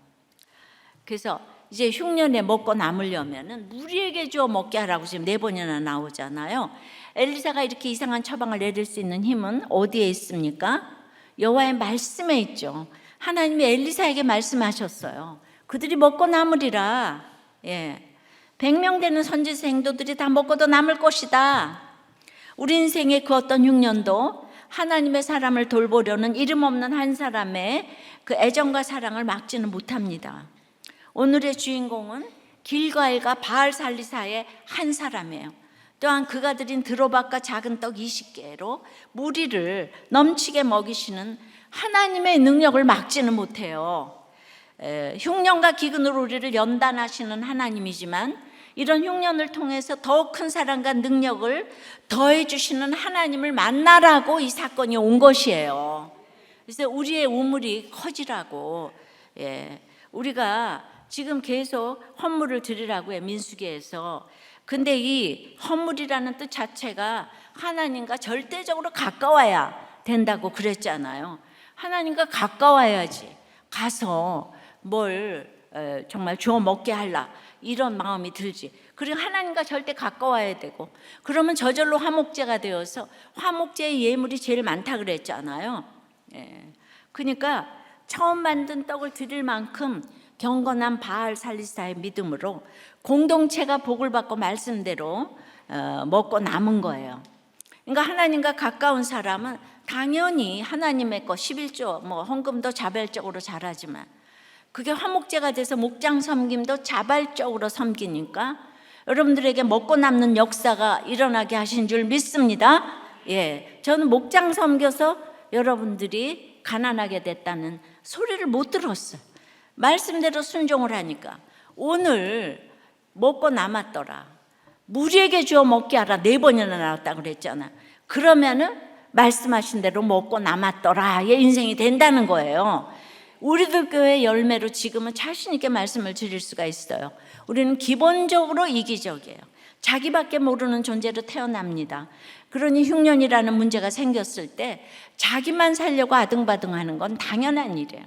그래서 이제 흉년에 먹고 남으려면은 무리에게 주어 먹게 하라고 지금 4번이나 나오잖아요. 엘리사가 이렇게 이상한 처방을 내릴 수 있는 힘은 어디에 있습니까? 여호와의 말씀에 있죠. 하나님이 엘리사에게 말씀하셨어요. 그들이 먹고 남으리라. 100명 되는 선지 생도들이 다 먹고도 남을 것이다. 우리 인생의 그 어떤 흉년도 하나님의 사람을 돌보려는 이름 없는 한 사람의 그 애정과 사랑을 막지는 못합니다. 오늘의 주인공은 길갈과 바알 살리사의 한 사람이에요. 또한 그가 드린 드로박과 작은 떡 20개로 무리를 넘치게 먹이시는 하나님의 능력을 막지는 못해요. 흉년과 기근으로 우리를 연단하시는 하나님이지만 이런 흉년을 통해서 더 큰 사랑과 능력을 더해 주시는 하나님을 만나라고 이 사건이 온 것이에요. 그래서 우리의 우물이 커지라고. 우리가 지금 계속 헌물을 드리라고 해요, 민수기에서. 근데 이 헌물이라는 뜻 자체가 하나님과 절대적으로 가까워야 된다고 그랬잖아요. 하나님과 가까워야지 가서 뭘 정말 주워 먹게 할라 이런 마음이 들지. 그리고 하나님과 절대 가까워야 되고, 그러면 저절로 화목제가 되어서 화목제의 예물이 제일 많다 그랬잖아요. 그러니까 처음 만든 떡을 드릴 만큼 경건한 바알 살리사의 믿음으로 공동체가 복을 받고 말씀대로 먹고 남은 거예요. 그러니까 하나님과 가까운 사람은 당연히 하나님의 것 11조 헌금도 자발적으로 잘하지만 그게 화목제가 돼서 목장 섬김도 자발적으로 섬기니까 여러분들에게 먹고 남는 역사가 일어나게 하신 줄 믿습니다. 저는 목장 섬겨서 여러분들이 가난하게 됐다는 소리를 못 들었어요. 말씀대로 순종을 하니까. 오늘 먹고 남았더라, 무리에게 주어 먹게 하라 4번이나 나왔다고 그랬잖아. 그러면은 말씀하신 대로 먹고 남았더라의 인생이 된다는 거예요. 우리들 교회 열매로 지금은 자신 있게 말씀을 드릴 수가 있어요. 우리는 기본적으로 이기적이에요. 자기밖에 모르는 존재로 태어납니다. 그러니 흉년이라는 문제가 생겼을 때 자기만 살려고 아등바등하는 건 당연한 일이에요.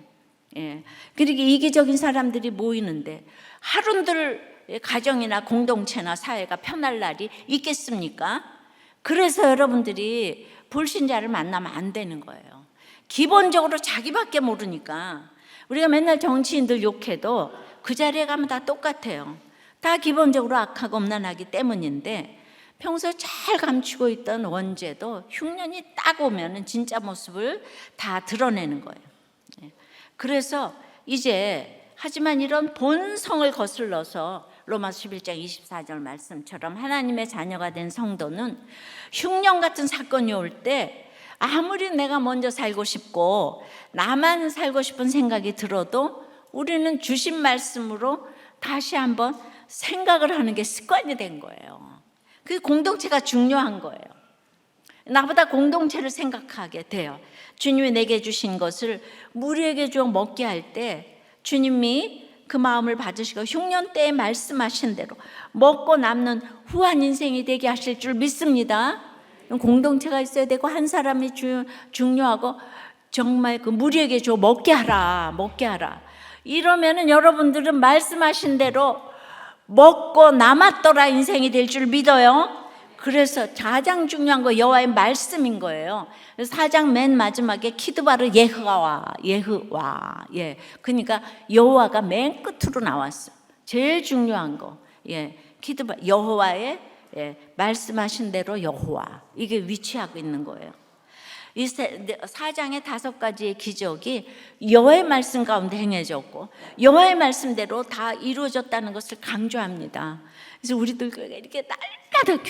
그러니까 이기적인 사람들이 모이는데 하루들 가정이나 공동체나 사회가 편할 날이 있겠습니까? 그래서 여러분들이 불신자를 만나면 안 되는 거예요. 기본적으로 자기밖에 모르니까 우리가 맨날 정치인들 욕해도 그 자리에 가면 다 똑같아요. 다 기본적으로 악하고 음란하기 때문인데 평소에 잘 감추고 있던 원죄도 흉년이 딱 오면은 진짜 모습을 다 드러내는 거예요. 그래서 이제 하지만 이런 본성을 거슬러서 로마서 11장 24절 말씀처럼 하나님의 자녀가 된 성도는 흉년 같은 사건이 올 때 아무리 내가 먼저 살고 싶고 나만 살고 싶은 생각이 들어도 우리는 주신 말씀으로 다시 한번 생각을 하는 게 습관이 된 거예요. 그 공동체가 중요한 거예요. 나보다 공동체를 생각하게 돼요. 주님이 내게 주신 것을 무리에게 주어 먹게 할 때 주님이 그 마음을 받으시고 흉년 때에 말씀하신 대로 먹고 남는 후한 인생이 되게 하실 줄 믿습니다. 공동체가 있어야 되고 한 사람이 중요하고 정말 그 무리에게 주어 먹게 하라, 먹게 하라. 이러면은 여러분들은 말씀하신 대로 먹고 남았더라 인생이 될 줄 믿어요. 그래서 가장 중요한 거 여호와의 말씀인 거예요. 4장 맨 마지막에 키드바르 예흐와 예, 그러니까 여호와가 맨 끝으로 나왔어. 제일 중요한 거, 예, 키드바 여호와의 말씀하신 대로 여호와 이게 위치하고 있는 거예요. 이 4장의 5가지의 기적이 여호와의 말씀 가운데 행해졌고 여호와의 말씀대로 다 이루어졌다는 것을 강조합니다. 그래서 우리들 이렇게 날마다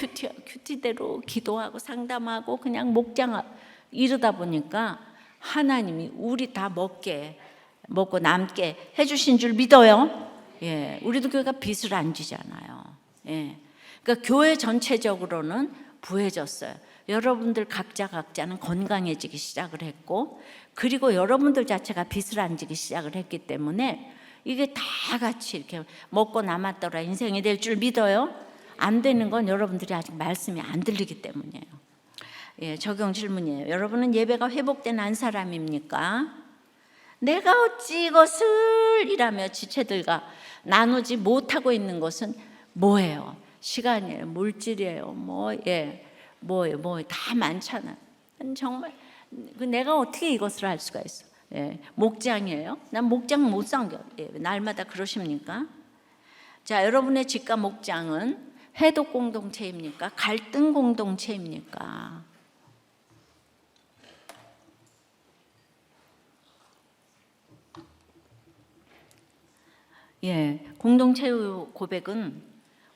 큐티대로 기도하고 상담하고 그냥 목장 이러다 보니까 하나님이 우리 다 먹고 남게 해주신 줄 믿어요. 예, 우리도 교회가 빚을 안 지잖아요. 예, 그러니까 교회 전체적으로는 부해졌어요. 여러분들 각자는 건강해지기 시작을 했고 그리고 여러분들 자체가 빚을 안 지기 시작을 했기 때문에 이게 다 같이 이렇게 먹고 남았더라 인생이 될 줄 믿어요. 안 되는 건 여러분들이 아직 말씀이 안 들리기 때문이에요. 예, 적용 질문이에요. 여러분은 예배가 회복된 한 사람입니까? 내가 어찌 이것을 이라며 지체들과 나누지 못하고 있는 것은 뭐예요? 시간이에요, 물질이에요, 뭐예요, 다 많잖아요. 정말 내가 어떻게 이것을 할 수가 있어? 예, 목장이에요. 난 목장 못 섬겨. 예, 날마다 그러십니까? 자, 여러분의 집과 목장은 회독 공동체입니까? 갈등 공동체입니까? 예, 공동체의 고백은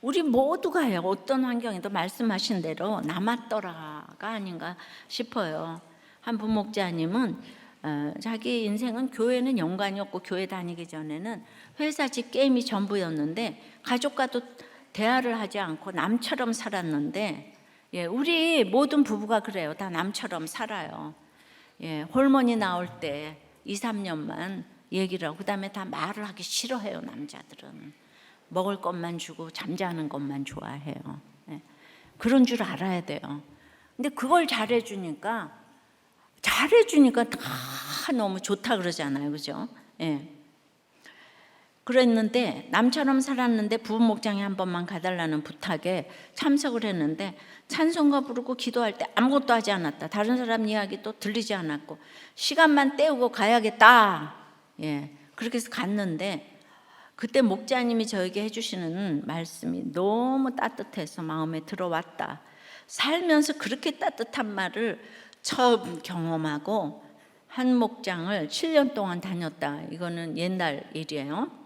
우리 모두가요. 어떤 환경에도 말씀하신 대로 남았더라가 아닌가 싶어요. 한 부목자님은 자기 인생은 교회는 연관이 없고 교회 다니기 전에는 회사 집 게임이 전부였는데 가족과도 대화를 하지 않고 남처럼 살았는데 예, 우리 모든 부부가 그래요. 다 남처럼 살아요. 예, 호르몬이 나올 때 2, 3년만 얘기를 하고 그다음에 다 말을 하기 싫어해요. 남자들은 먹을 것만 주고 잠자는 것만 좋아해요. 예, 그런 줄 알아야 돼요. 근데 그걸 잘해주니까 다 너무 좋다 그러잖아요, 그죠? 예. 그랬는데 남처럼 살았는데 부부 목장에 한 번만 가달라는 부탁에 참석을 했는데 찬송가 부르고 기도할 때 아무것도 하지 않았다. 다른 사람 이야기도 들리지 않았고 시간만 때우고 가야겠다. 예, 그렇게 해서 갔는데 그때 목자님이 저에게 해주시는 말씀이 너무 따뜻해서 마음에 들어왔다. 살면서 그렇게 따뜻한 말을 처음 경험하고 한 목장을 7년 동안 다녔다. 이거는 옛날 일이에요.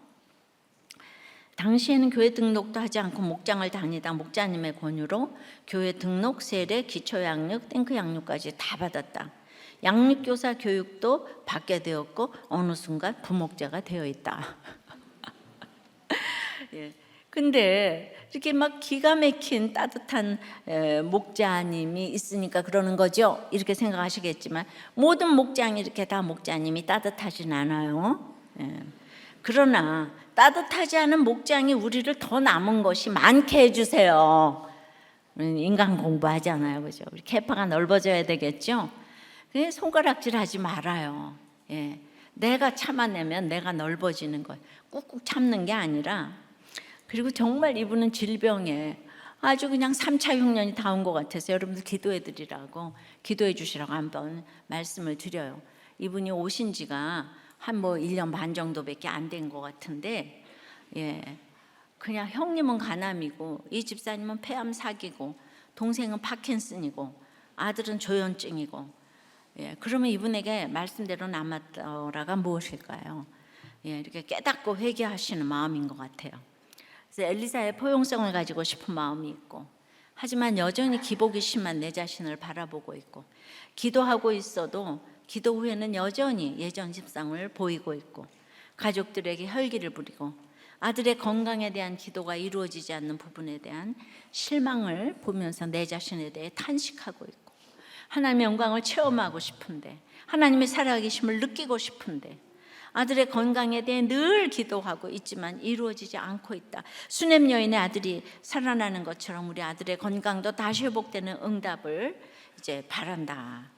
당시에는 교회 등록도 하지 않고 목장을 다니다 목자님의 권유로 교회 등록, 세례, 기초양육, 탱크 양육까지 다 받았다. 양육교사 교육도 받게 되었고 어느 순간 부목자가 되어 있다. 예. 근데 이렇게 막 기가 막힌 따뜻한 목자님이 있으니까 그러는 거죠. 이렇게 생각하시겠지만 모든 목장이 이렇게 다 목자님이 따뜻하진 않아요. 예. 그러나 따뜻하지 않은 목장이 우리를 더 남은 것이 많게 해주세요. 인간 공부하잖아요, 그죠? 우리 캐파가 넓어져야 되겠죠. 그냥 손가락질하지 말아요. 예. 내가 참아내면 내가 넓어지는 거예요. 꾹꾹 참는 게 아니라. 그리고 정말 이분은 질병에 아주 그냥 3차 흉년이 다 온 것 같아서 여러분들 기도해 드리라고 기도해 주시라고 한번 말씀을 드려요. 이분이 오신 지가 한 뭐 1년 반 정도밖에 안 된 것 같은데, 그냥 형님은 간암이고 이 집사님은 폐암 사기고 동생은 파킨슨이고 아들은 조현증이고, 그러면 이분에게 말씀대로 남았더라가 무엇일까요? 이렇게 깨닫고 회개하시는 마음인 것 같아요. 그래서 엘리사의 포용성을 가지고 싶은 마음이 있고, 하지만 여전히 기복이 심한 내 자신을 바라보고 있고, 기도하고 있어도 기도 후에는 여전히 예전 집상을 보이고 있고, 가족들에게 혈기를 부리고 아들의 건강에 대한 기도가 이루어지지 않는 부분에 대한 실망을 보면서 내 자신에 대해 탄식하고 있고, 하나님의 영광을 체험하고 싶은데, 하나님의 살아계심을 느끼고 싶은데 아들의 건강에 대해 늘 기도하고 있지만 이루어지지 않고 있다. 수넴 여인의 아들이 살아나는 것처럼 우리 아들의 건강도 다시 회복되는 응답을 이제 바란다.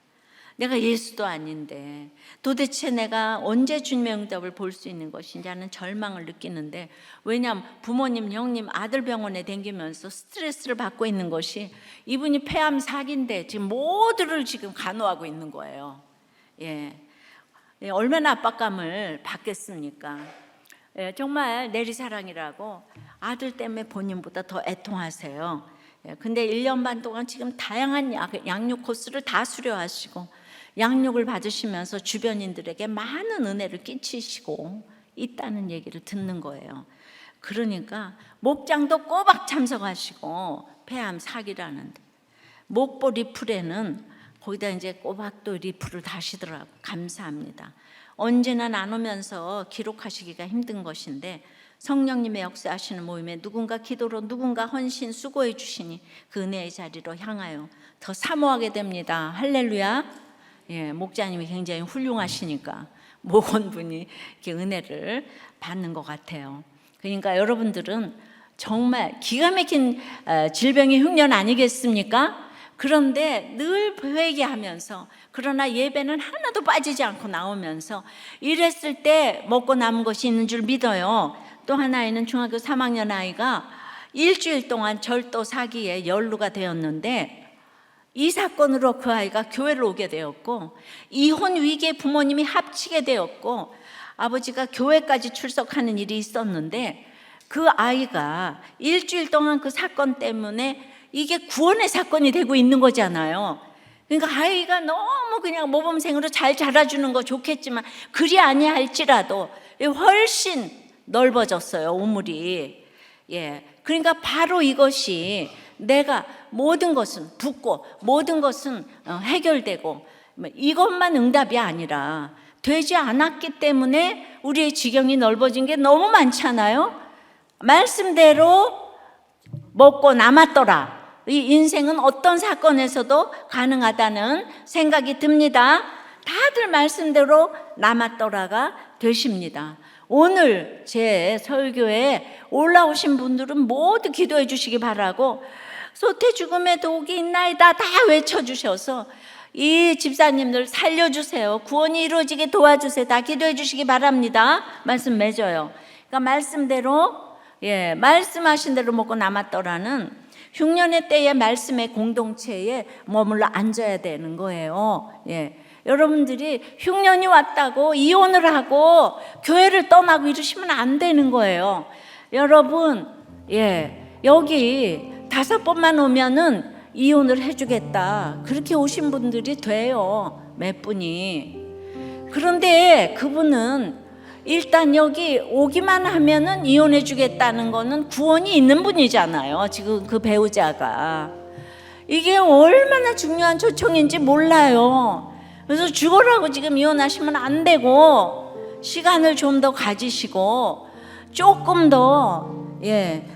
내가 예수도 아닌데 도대체 내가 언제 주님의 응답을 볼 수 있는 것인지 하는 절망을 느끼는데, 왜냐하면 부모님, 형님, 아들 병원에 댕기면서 스트레스를 받고 있는 것이 이분이 폐암 사기인데 지금 모두를 지금 간호하고 있는 거예요. 얼마나 압박감을 받겠습니까? 정말 내리사랑이라고 아들 때문에 본인보다 더 애통하세요. 근데 1년 반 동안 지금 다양한 양육 코스를 다 수료하시고 양육을 받으시면서 주변인들에게 많은 은혜를 끼치시고 있다는 얘기를 듣는 거예요. 그러니까 목장도 꼬박 참석하시고 폐암 사기라는데, 목보 리플에는 거기다 이제 꼬박 또 리플을 다시더라고요. 감사합니다. 언제나 나누면서 기록하시기가 힘든 것인데 성령님의 역사하시는 모임에 누군가 기도로, 누군가 헌신, 수고해 주시니 그 은혜의 자리로 향하여 더 사모하게 됩니다. 할렐루야. 목자님이 굉장히 훌륭하시니까 모건분이 이렇게 은혜를 받는 것 같아요. 그러니까 여러분들은 정말 기가 막힌 질병의 흉년 아니겠습니까? 그런데 늘 회개하면서, 그러나 예배는 하나도 빠지지 않고 나오면서 이랬을 때 먹고 남은 것이 있는 줄 믿어요. 또 하나에는 중학교 3학년 아이가 일주일 동안 절도 사기에 연루가 되었는데, 이 사건으로 그 아이가 교회를 오게 되었고, 이혼 위기에 부모님이 합치게 되었고, 아버지가 교회까지 출석하는 일이 있었는데, 그 아이가 일주일 동안 그 사건 때문에 이게 구원의 사건이 되고 있는 거잖아요. 그러니까 아이가 너무 그냥 모범생으로 잘 자라주는 거 좋겠지만 그리 아니할지라도 훨씬 넓어졌어요, 우물이. 그러니까 바로 이것이 내가 모든 것은 붙고 모든 것은 해결되고 이것만 응답이 아니라 되지 않았기 때문에 우리의 지경이 넓어진 게 너무 많잖아요. 말씀대로 먹고 남았더라. 이 인생은 어떤 사건에서도 가능하다는 생각이 듭니다. 다들 말씀대로 남았더라가 되십니다. 오늘 제 설교에 올라오신 분들은 모두 기도해 주시기 바라고, 소태 죽음의 독이 있나이다 다 외쳐주셔서 이 집사님들 살려주세요, 구원이 이루어지게 도와주세요, 다 기도해 주시기 바랍니다. 말씀 맺어요. 그러니까 말씀대로, 말씀하신 대로 먹고 남았더라는 흉년의 때의 말씀의 공동체에 머물러 앉아야 되는 거예요. 여러분들이 흉년이 왔다고 이혼을 하고 교회를 떠나고 이러시면 안 되는 거예요. 여러분, 여기 5번만 오면은 이혼을 해주겠다, 그렇게 오신 분들이 돼요, 몇 분이. 그런데 그분은 일단 여기 오기만 하면은 이혼해 주겠다는 거는 구원이 있는 분이잖아요. 지금 그 배우자가. 이게 얼마나 중요한 초청인지 몰라요. 그래서 죽으라고 지금 이혼하시면 안 되고, 시간을 좀 더 가지시고 조금 더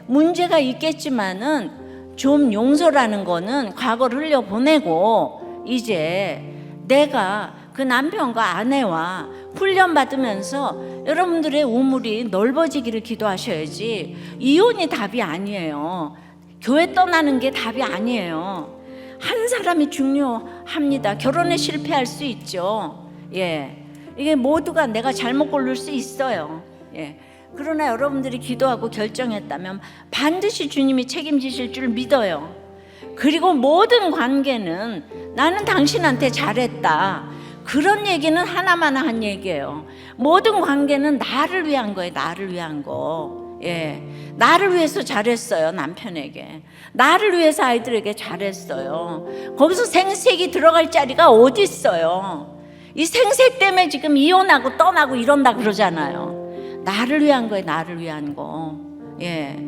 문제가 있겠지만은 좀 용서라는 거는 과거를 흘려보내고, 이제 내가 그 남편과 아내와 훈련 받으면서 여러분들의 우물이 넓어지기를 기도하셔야지, 이혼이 답이 아니에요. 교회 떠나는 게 답이 아니에요. 한 사람이 중요합니다. 결혼에 실패할 수 있죠. 이게 모두가 내가 잘못 고를 수 있어요. 그러나 여러분들이 기도하고 결정했다면 반드시 주님이 책임지실 줄 믿어요. 그리고 모든 관계는 나는 당신한테 잘했다, 그런 얘기는 하나만 한 얘기예요. 모든 관계는 나를 위한 거예요. 나를 위한 거. 예, 나를 위해서 잘했어요. 남편에게, 나를 위해서 아이들에게 잘했어요. 거기서 생색이 들어갈 자리가 어디 있어요? 이 생색 때문에 지금 이혼하고 떠나고 이런다 그러잖아요. 나를 위한 거예요. 나를 위한 거. 예,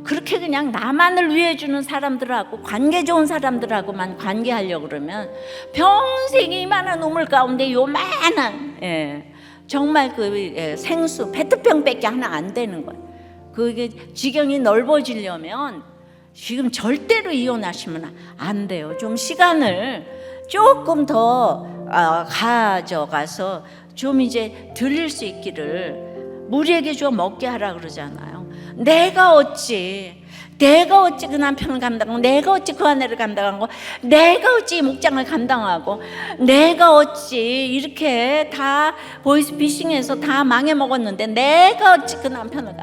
그렇게 그냥 나만을 위해 주는 사람들하고, 관계 좋은 사람들하고만 관계하려고 그러면 평생 이만한 우물 가운데 요만한, 예, 정말 그 생수 페트병밖에 하나 안 되는 거예요. 그게 지경이 넓어지려면 지금 절대로 이혼하시면 안 돼요. 좀 시간을 조금 더 가져가서 좀 이제 들릴 수 있기를. 무리에게 주어 먹게 하라 그러잖아요. 내가 어찌 그 남편을 감당하고, 내가 어찌 그 아내를 감당하고, 내가 어찌 이 목장을 감당하고, 내가 어찌 이렇게 다 보이스피싱해서 다 망해먹었는데 내가 어찌 그 남편을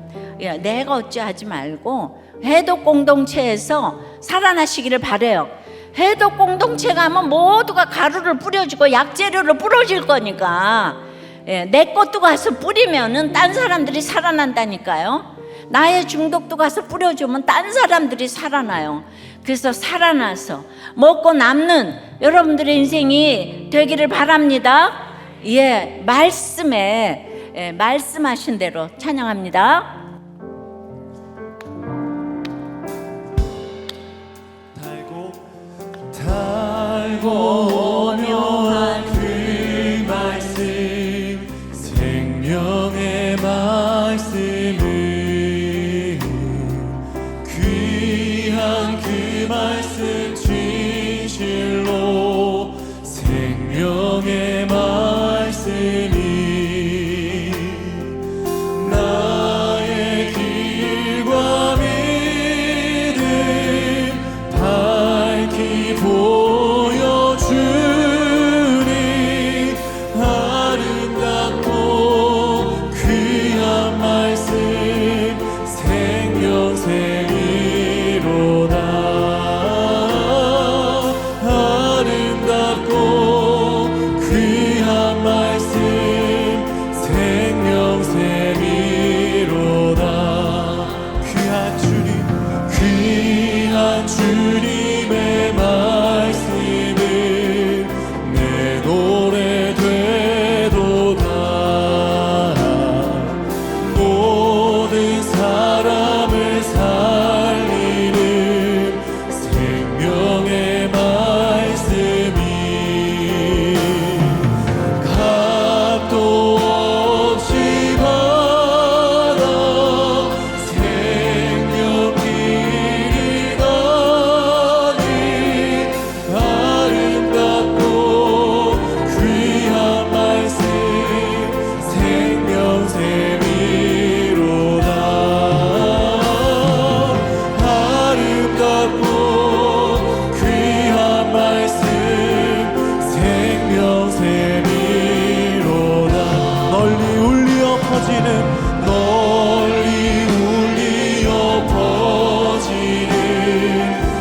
야, 내가 어찌 하지 말고 해독 공동체에서 살아나시기를 바래요. 해독 공동체 가면 모두가 가루를 뿌려주고 약재료를 뿌려줄 거니까, 예, 내 것도 가서 뿌리면은 딴 사람들이 살아난다니까요. 나의 중독도 가서 뿌려주면 딴 사람들이 살아나요. 그래서 살아나서 먹고 남는 여러분들의 인생이 되기를 바랍니다. 예, 말씀에, 예, 말씀하신 대로 찬양합니다. 달고 오묘한 그 말씀, 생명의 말씀은 귀한 그 말씀 진실로, 생명의 말씀이 나의 길과 믿음 밝히 보여주니, 아름답고 귀한 말씀 생명샘이로다. 아름답고 귀한 말씀 생명샘이로다. 귀한 주님의 말씀은 내 노래 되도다. 모든 사람을 살리는 생명의 말씀이 값도 없이 받아 생명 길이 가니, 아름답고 귀한 말씀 생명샘이로다. 아름답고 귀한 말씀 생명샘이로다. 널리 울리어 퍼지는, 널리 울리어 퍼지는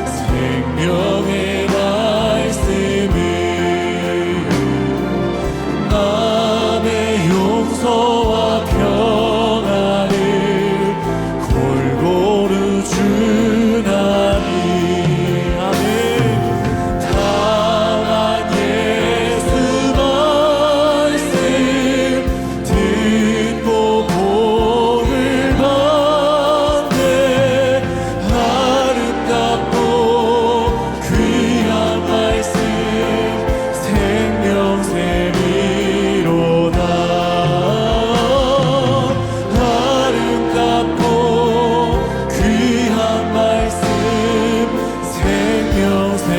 생명의 말씀은 남의 용서와 평안을 골고루 주나니. 아멘. 당한 예수 말씀 듣고 복을 받네. 아름답고 귀한 말씀 생명샘이로다. 아름답고 귀한 말씀 생명샘이로다.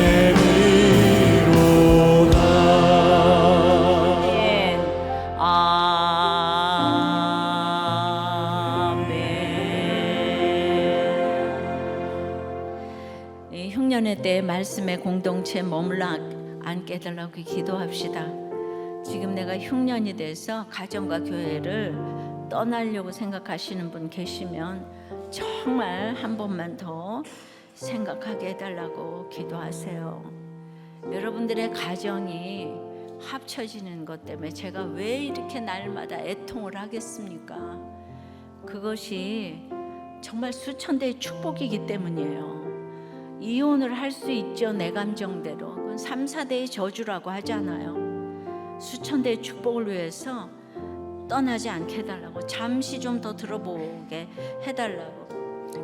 아멘. 이 흉년의 때 말씀의 공동체에 머물러 앉게 해달라고 기도합시다. 지금 내가 흉년이 돼서 가정과 교회를 떠나려고 생각하시는 분 계시면 정말 한 번만 더 생각하게 해달라고 기도하세요. 여러분들의 가정이 합쳐지는 것 때문에 제가 왜 이렇게 날마다 애통을 하겠습니까? 그것이 정말 수천 대의 축복이기 때문이에요. 이혼을 할 수 있죠, 내 감정대로. 그건 3, 4대의 저주라고 하잖아요. 수천 대의 축복을 위해서 떠나지 않게 해달라고, 잠시 좀 더 들어보게 해달라고.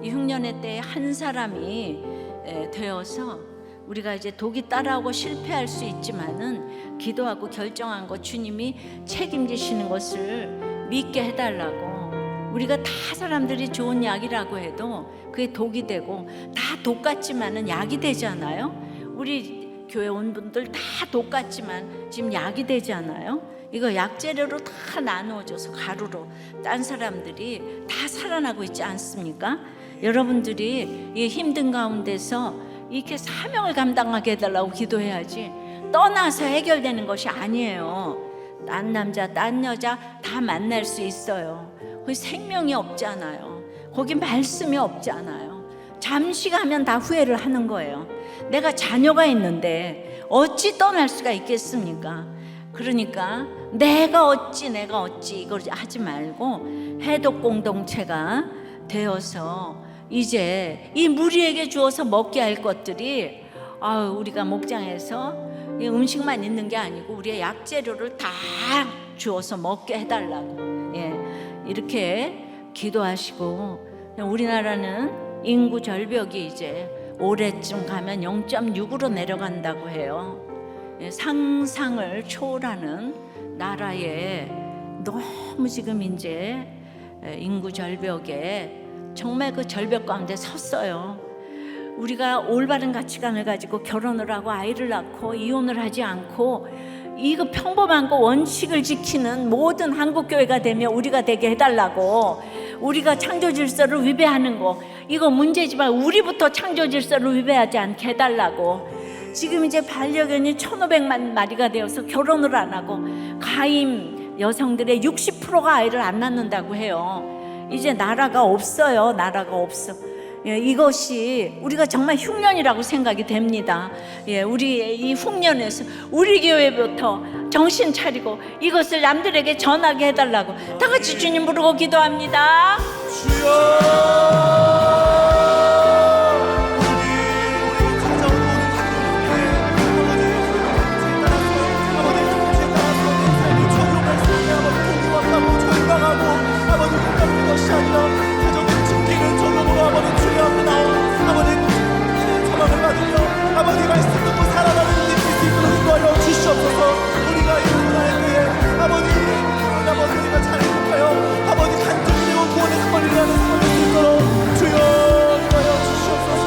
이 흉년의 때에 한 사람이 되어서 우리가 이제 독이 따라오고 실패할 수 있지만은 기도하고 결정한 것 주님이 책임지시는 것을 믿게 해달라고. 우리가 다 사람들이 좋은 약이라고 해도 그게 독이 되고, 다 독 같지만은 약이 되잖아요. 우리 교회 온 분들 다 독 같지만 지금 약이 되잖아요. 이거 약재료로 다 나누어져서 가루로 딴 사람들이 다 살아나고 있지 않습니까? 여러분들이 이 힘든 가운데서 이렇게 사명을 감당하게 해달라고 기도해야지, 떠나서 해결되는 것이 아니에요. 딴 남자 딴 여자 다 만날 수 있어요. 거기 생명이 없잖아요. 거기 말씀이 없잖아요. 잠시 가면 다 후회를 하는 거예요. 내가 자녀가 있는데 어찌 떠날 수가 있겠습니까? 그러니까 내가 어찌 이걸 하지 말고 해독 공동체가 되어서 이제 이 무리에게 주어서 먹게 할 것들이, 우리가 목장에서 음식만 있는 게 아니고 우리의 약재료를 다 주어서 먹게 해달라고, 이렇게 기도하시고. 우리나라는 인구 절벽이 이제 올해쯤 가면 0.6으로 내려간다고 해요. 상상을 초월하는 나라에 너무 지금 이제 인구 절벽에 정말 그 절벽 가운데 섰어요. 우리가 올바른 가치관을 가지고 결혼을 하고 아이를 낳고 이혼을 하지 않고 이거 평범한 거 원칙을 지키는 모든 한국교회가 되며 우리가 되게 해달라고. 우리가 창조 질서를 위배하는 거 이거 문제지만 우리부터 창조 질서를 위배하지 않게 해달라고. 지금 이제 반려견이 1,500만 마리가 되어서 결혼을 안 하고 가임 여성들의 60%가 아이를 안 낳는다고 해요. 이제 나라가 없어요. 나라가 없어. 이것이 우리가 정말 흉년이라고 생각이 됩니다. 우리 이 흉년에서 우리 교회부터 정신 차리고 이것을 남들에게 전하게 해달라고 다 같이 주님 부르고 기도합니다. 주여, 아버지 말씀 듣고 살아가는 우리 그리스도를 인도하여 주시옵소서. 우리가 이 문화에 대해 아버지가 잘 행복하여 아버지 간증되고 구원의 선물을 하는 선물을 수 있도록 주여 인도하여 주시옵소서.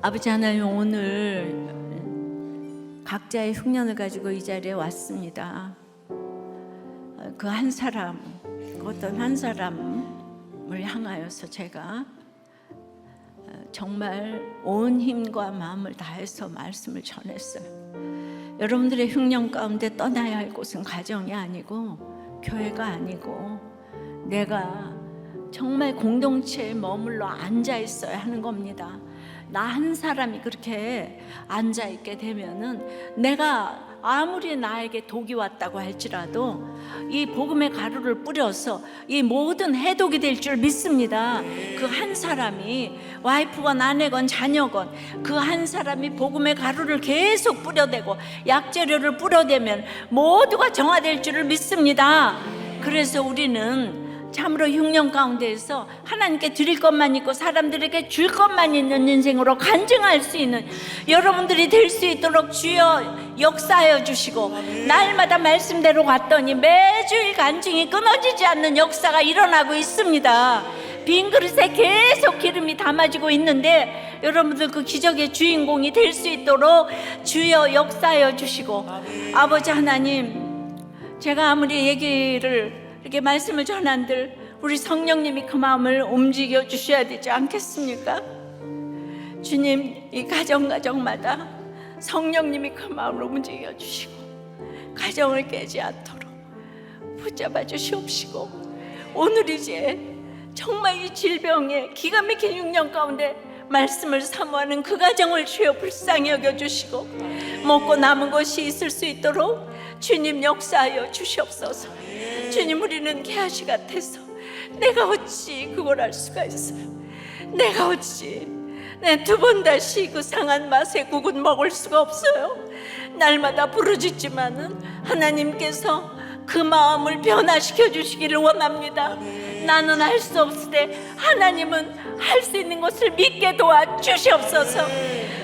아버지 하나님, 오늘 각자의 흉년을 가지고 이 자리에 왔습니다. 그 한 사람, 어떤 한 사람을 향하여서 제가 정말 온 힘과 마음을 다해서 말씀을 전했어요. 여러분들의 흉년 가운데 떠나야 할 곳은 가정이 아니고 교회가 아니고 내가 정말 공동체에 머물러 앉아 있어야 하는 겁니다. 나 한 사람이 그렇게 앉아 있게 되면은 내가 아무리 나에게 독이 왔다고 할지라도 이 복음의 가루를 뿌려서 이 모든 해독이 될 줄 믿습니다. 그 한 사람이 와이프건 아내건 자녀건 그 한 사람이 복음의 가루를 계속 뿌려대고 약재료를 뿌려대면 모두가 정화될 줄을 믿습니다. 그래서 우리는 참으로 흉년 가운데에서 하나님께 드릴 것만 있고 사람들에게 줄 것만 있는 인생으로 간증할 수 있는 여러분들이 될 수 있도록 주여 역사하여 주시고, 날마다 말씀대로 갔더니 매주일 간증이 끊어지지 않는 역사가 일어나고 있습니다. 빈 그릇에 계속 기름이 담아지고 있는데 여러분들 그 기적의 주인공이 될 수 있도록 주여 역사하여 주시고, 아버지 하나님, 제가 아무리 얘기를 이렇게 말씀을 전한들 우리 성령님이 그 마음을 움직여 주셔야 되지 않겠습니까? 주님, 이 가정마다 성령님이 그 마음을 움직여 주시고 가정을 깨지 않도록 붙잡아 주시옵시고, 오늘 이제 정말 이 질병에 기가 막힌 흉년 가운데 말씀을 사모하는 그 가정을 주여 불쌍히 여겨주시고 먹고 남은 것이 있을 수 있도록 주님 역사하여 주시옵소서. 주님, 우리는 개아시 같아서 내가 어찌 그걸 알 수가 있어요. 내가 어찌 내 두 번 다시 그 상한 맛의 국은 먹을 수가 없어요. 날마다 부르짖지만은 하나님께서 그 마음을 변화시켜 주시기를 원합니다. 나는 할 수 없으되 하나님은 할 수 있는 것을 믿게 도와주시옵소서.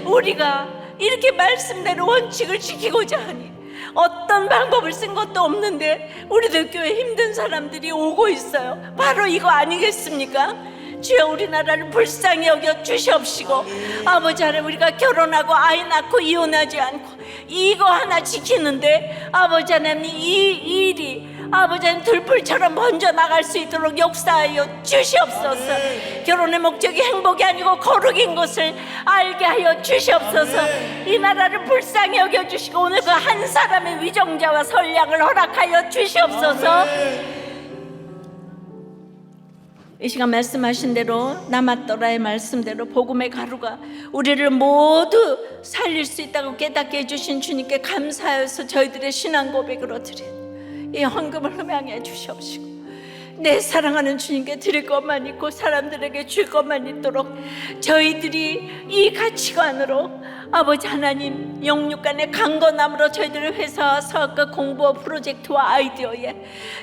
우리가 이렇게 말씀대로 원칙을 지키고자 하니 어떤 방법을 쓴 것도 없는데 우리들 교회 힘든 사람들이 오고 있어요. 바로 이거 아니겠습니까? 주여, 우리나라를 불쌍히 여겨 주시옵시고, 아버지 하나님, 우리가 결혼하고 아이 낳고 이혼하지 않고 이거 하나 지키는데 아버지 하나님, 이 일이 아버지 하나님 들불처럼 번져 나갈 수 있도록 역사하여 주시옵소서. 결혼의 목적이 행복이 아니고 거룩인 것을 알게 하여 주시옵소서. 이 나라를 불쌍히 여겨 주시고 오늘 그 한 사람의 위정자와 선량을 허락하여 주시옵소서. 이 시간 말씀하신 대로 남았더라의 말씀대로 복음의 가루가 우리를 모두 살릴 수 있다고 깨닫게 해주신 주님께 감사해서 저희들의 신앙 고백으로 드린 이 헌금을 흠양해 주시옵시고, 내 사랑하는 주님께 드릴 것만 있고 사람들에게 줄 것만 있도록 저희들이 이 가치관으로 아버지 하나님 영육간의 강건함으로 저희들의 회사와 사업과 공부와 프로젝트와 아이디어에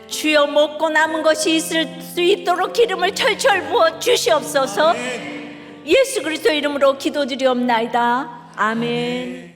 주여 먹고 남은 것이 있을 수 있도록 기름을 철철 부어 주시옵소서. 예수 그리스도 이름으로 기도드리옵나이다. 아멘.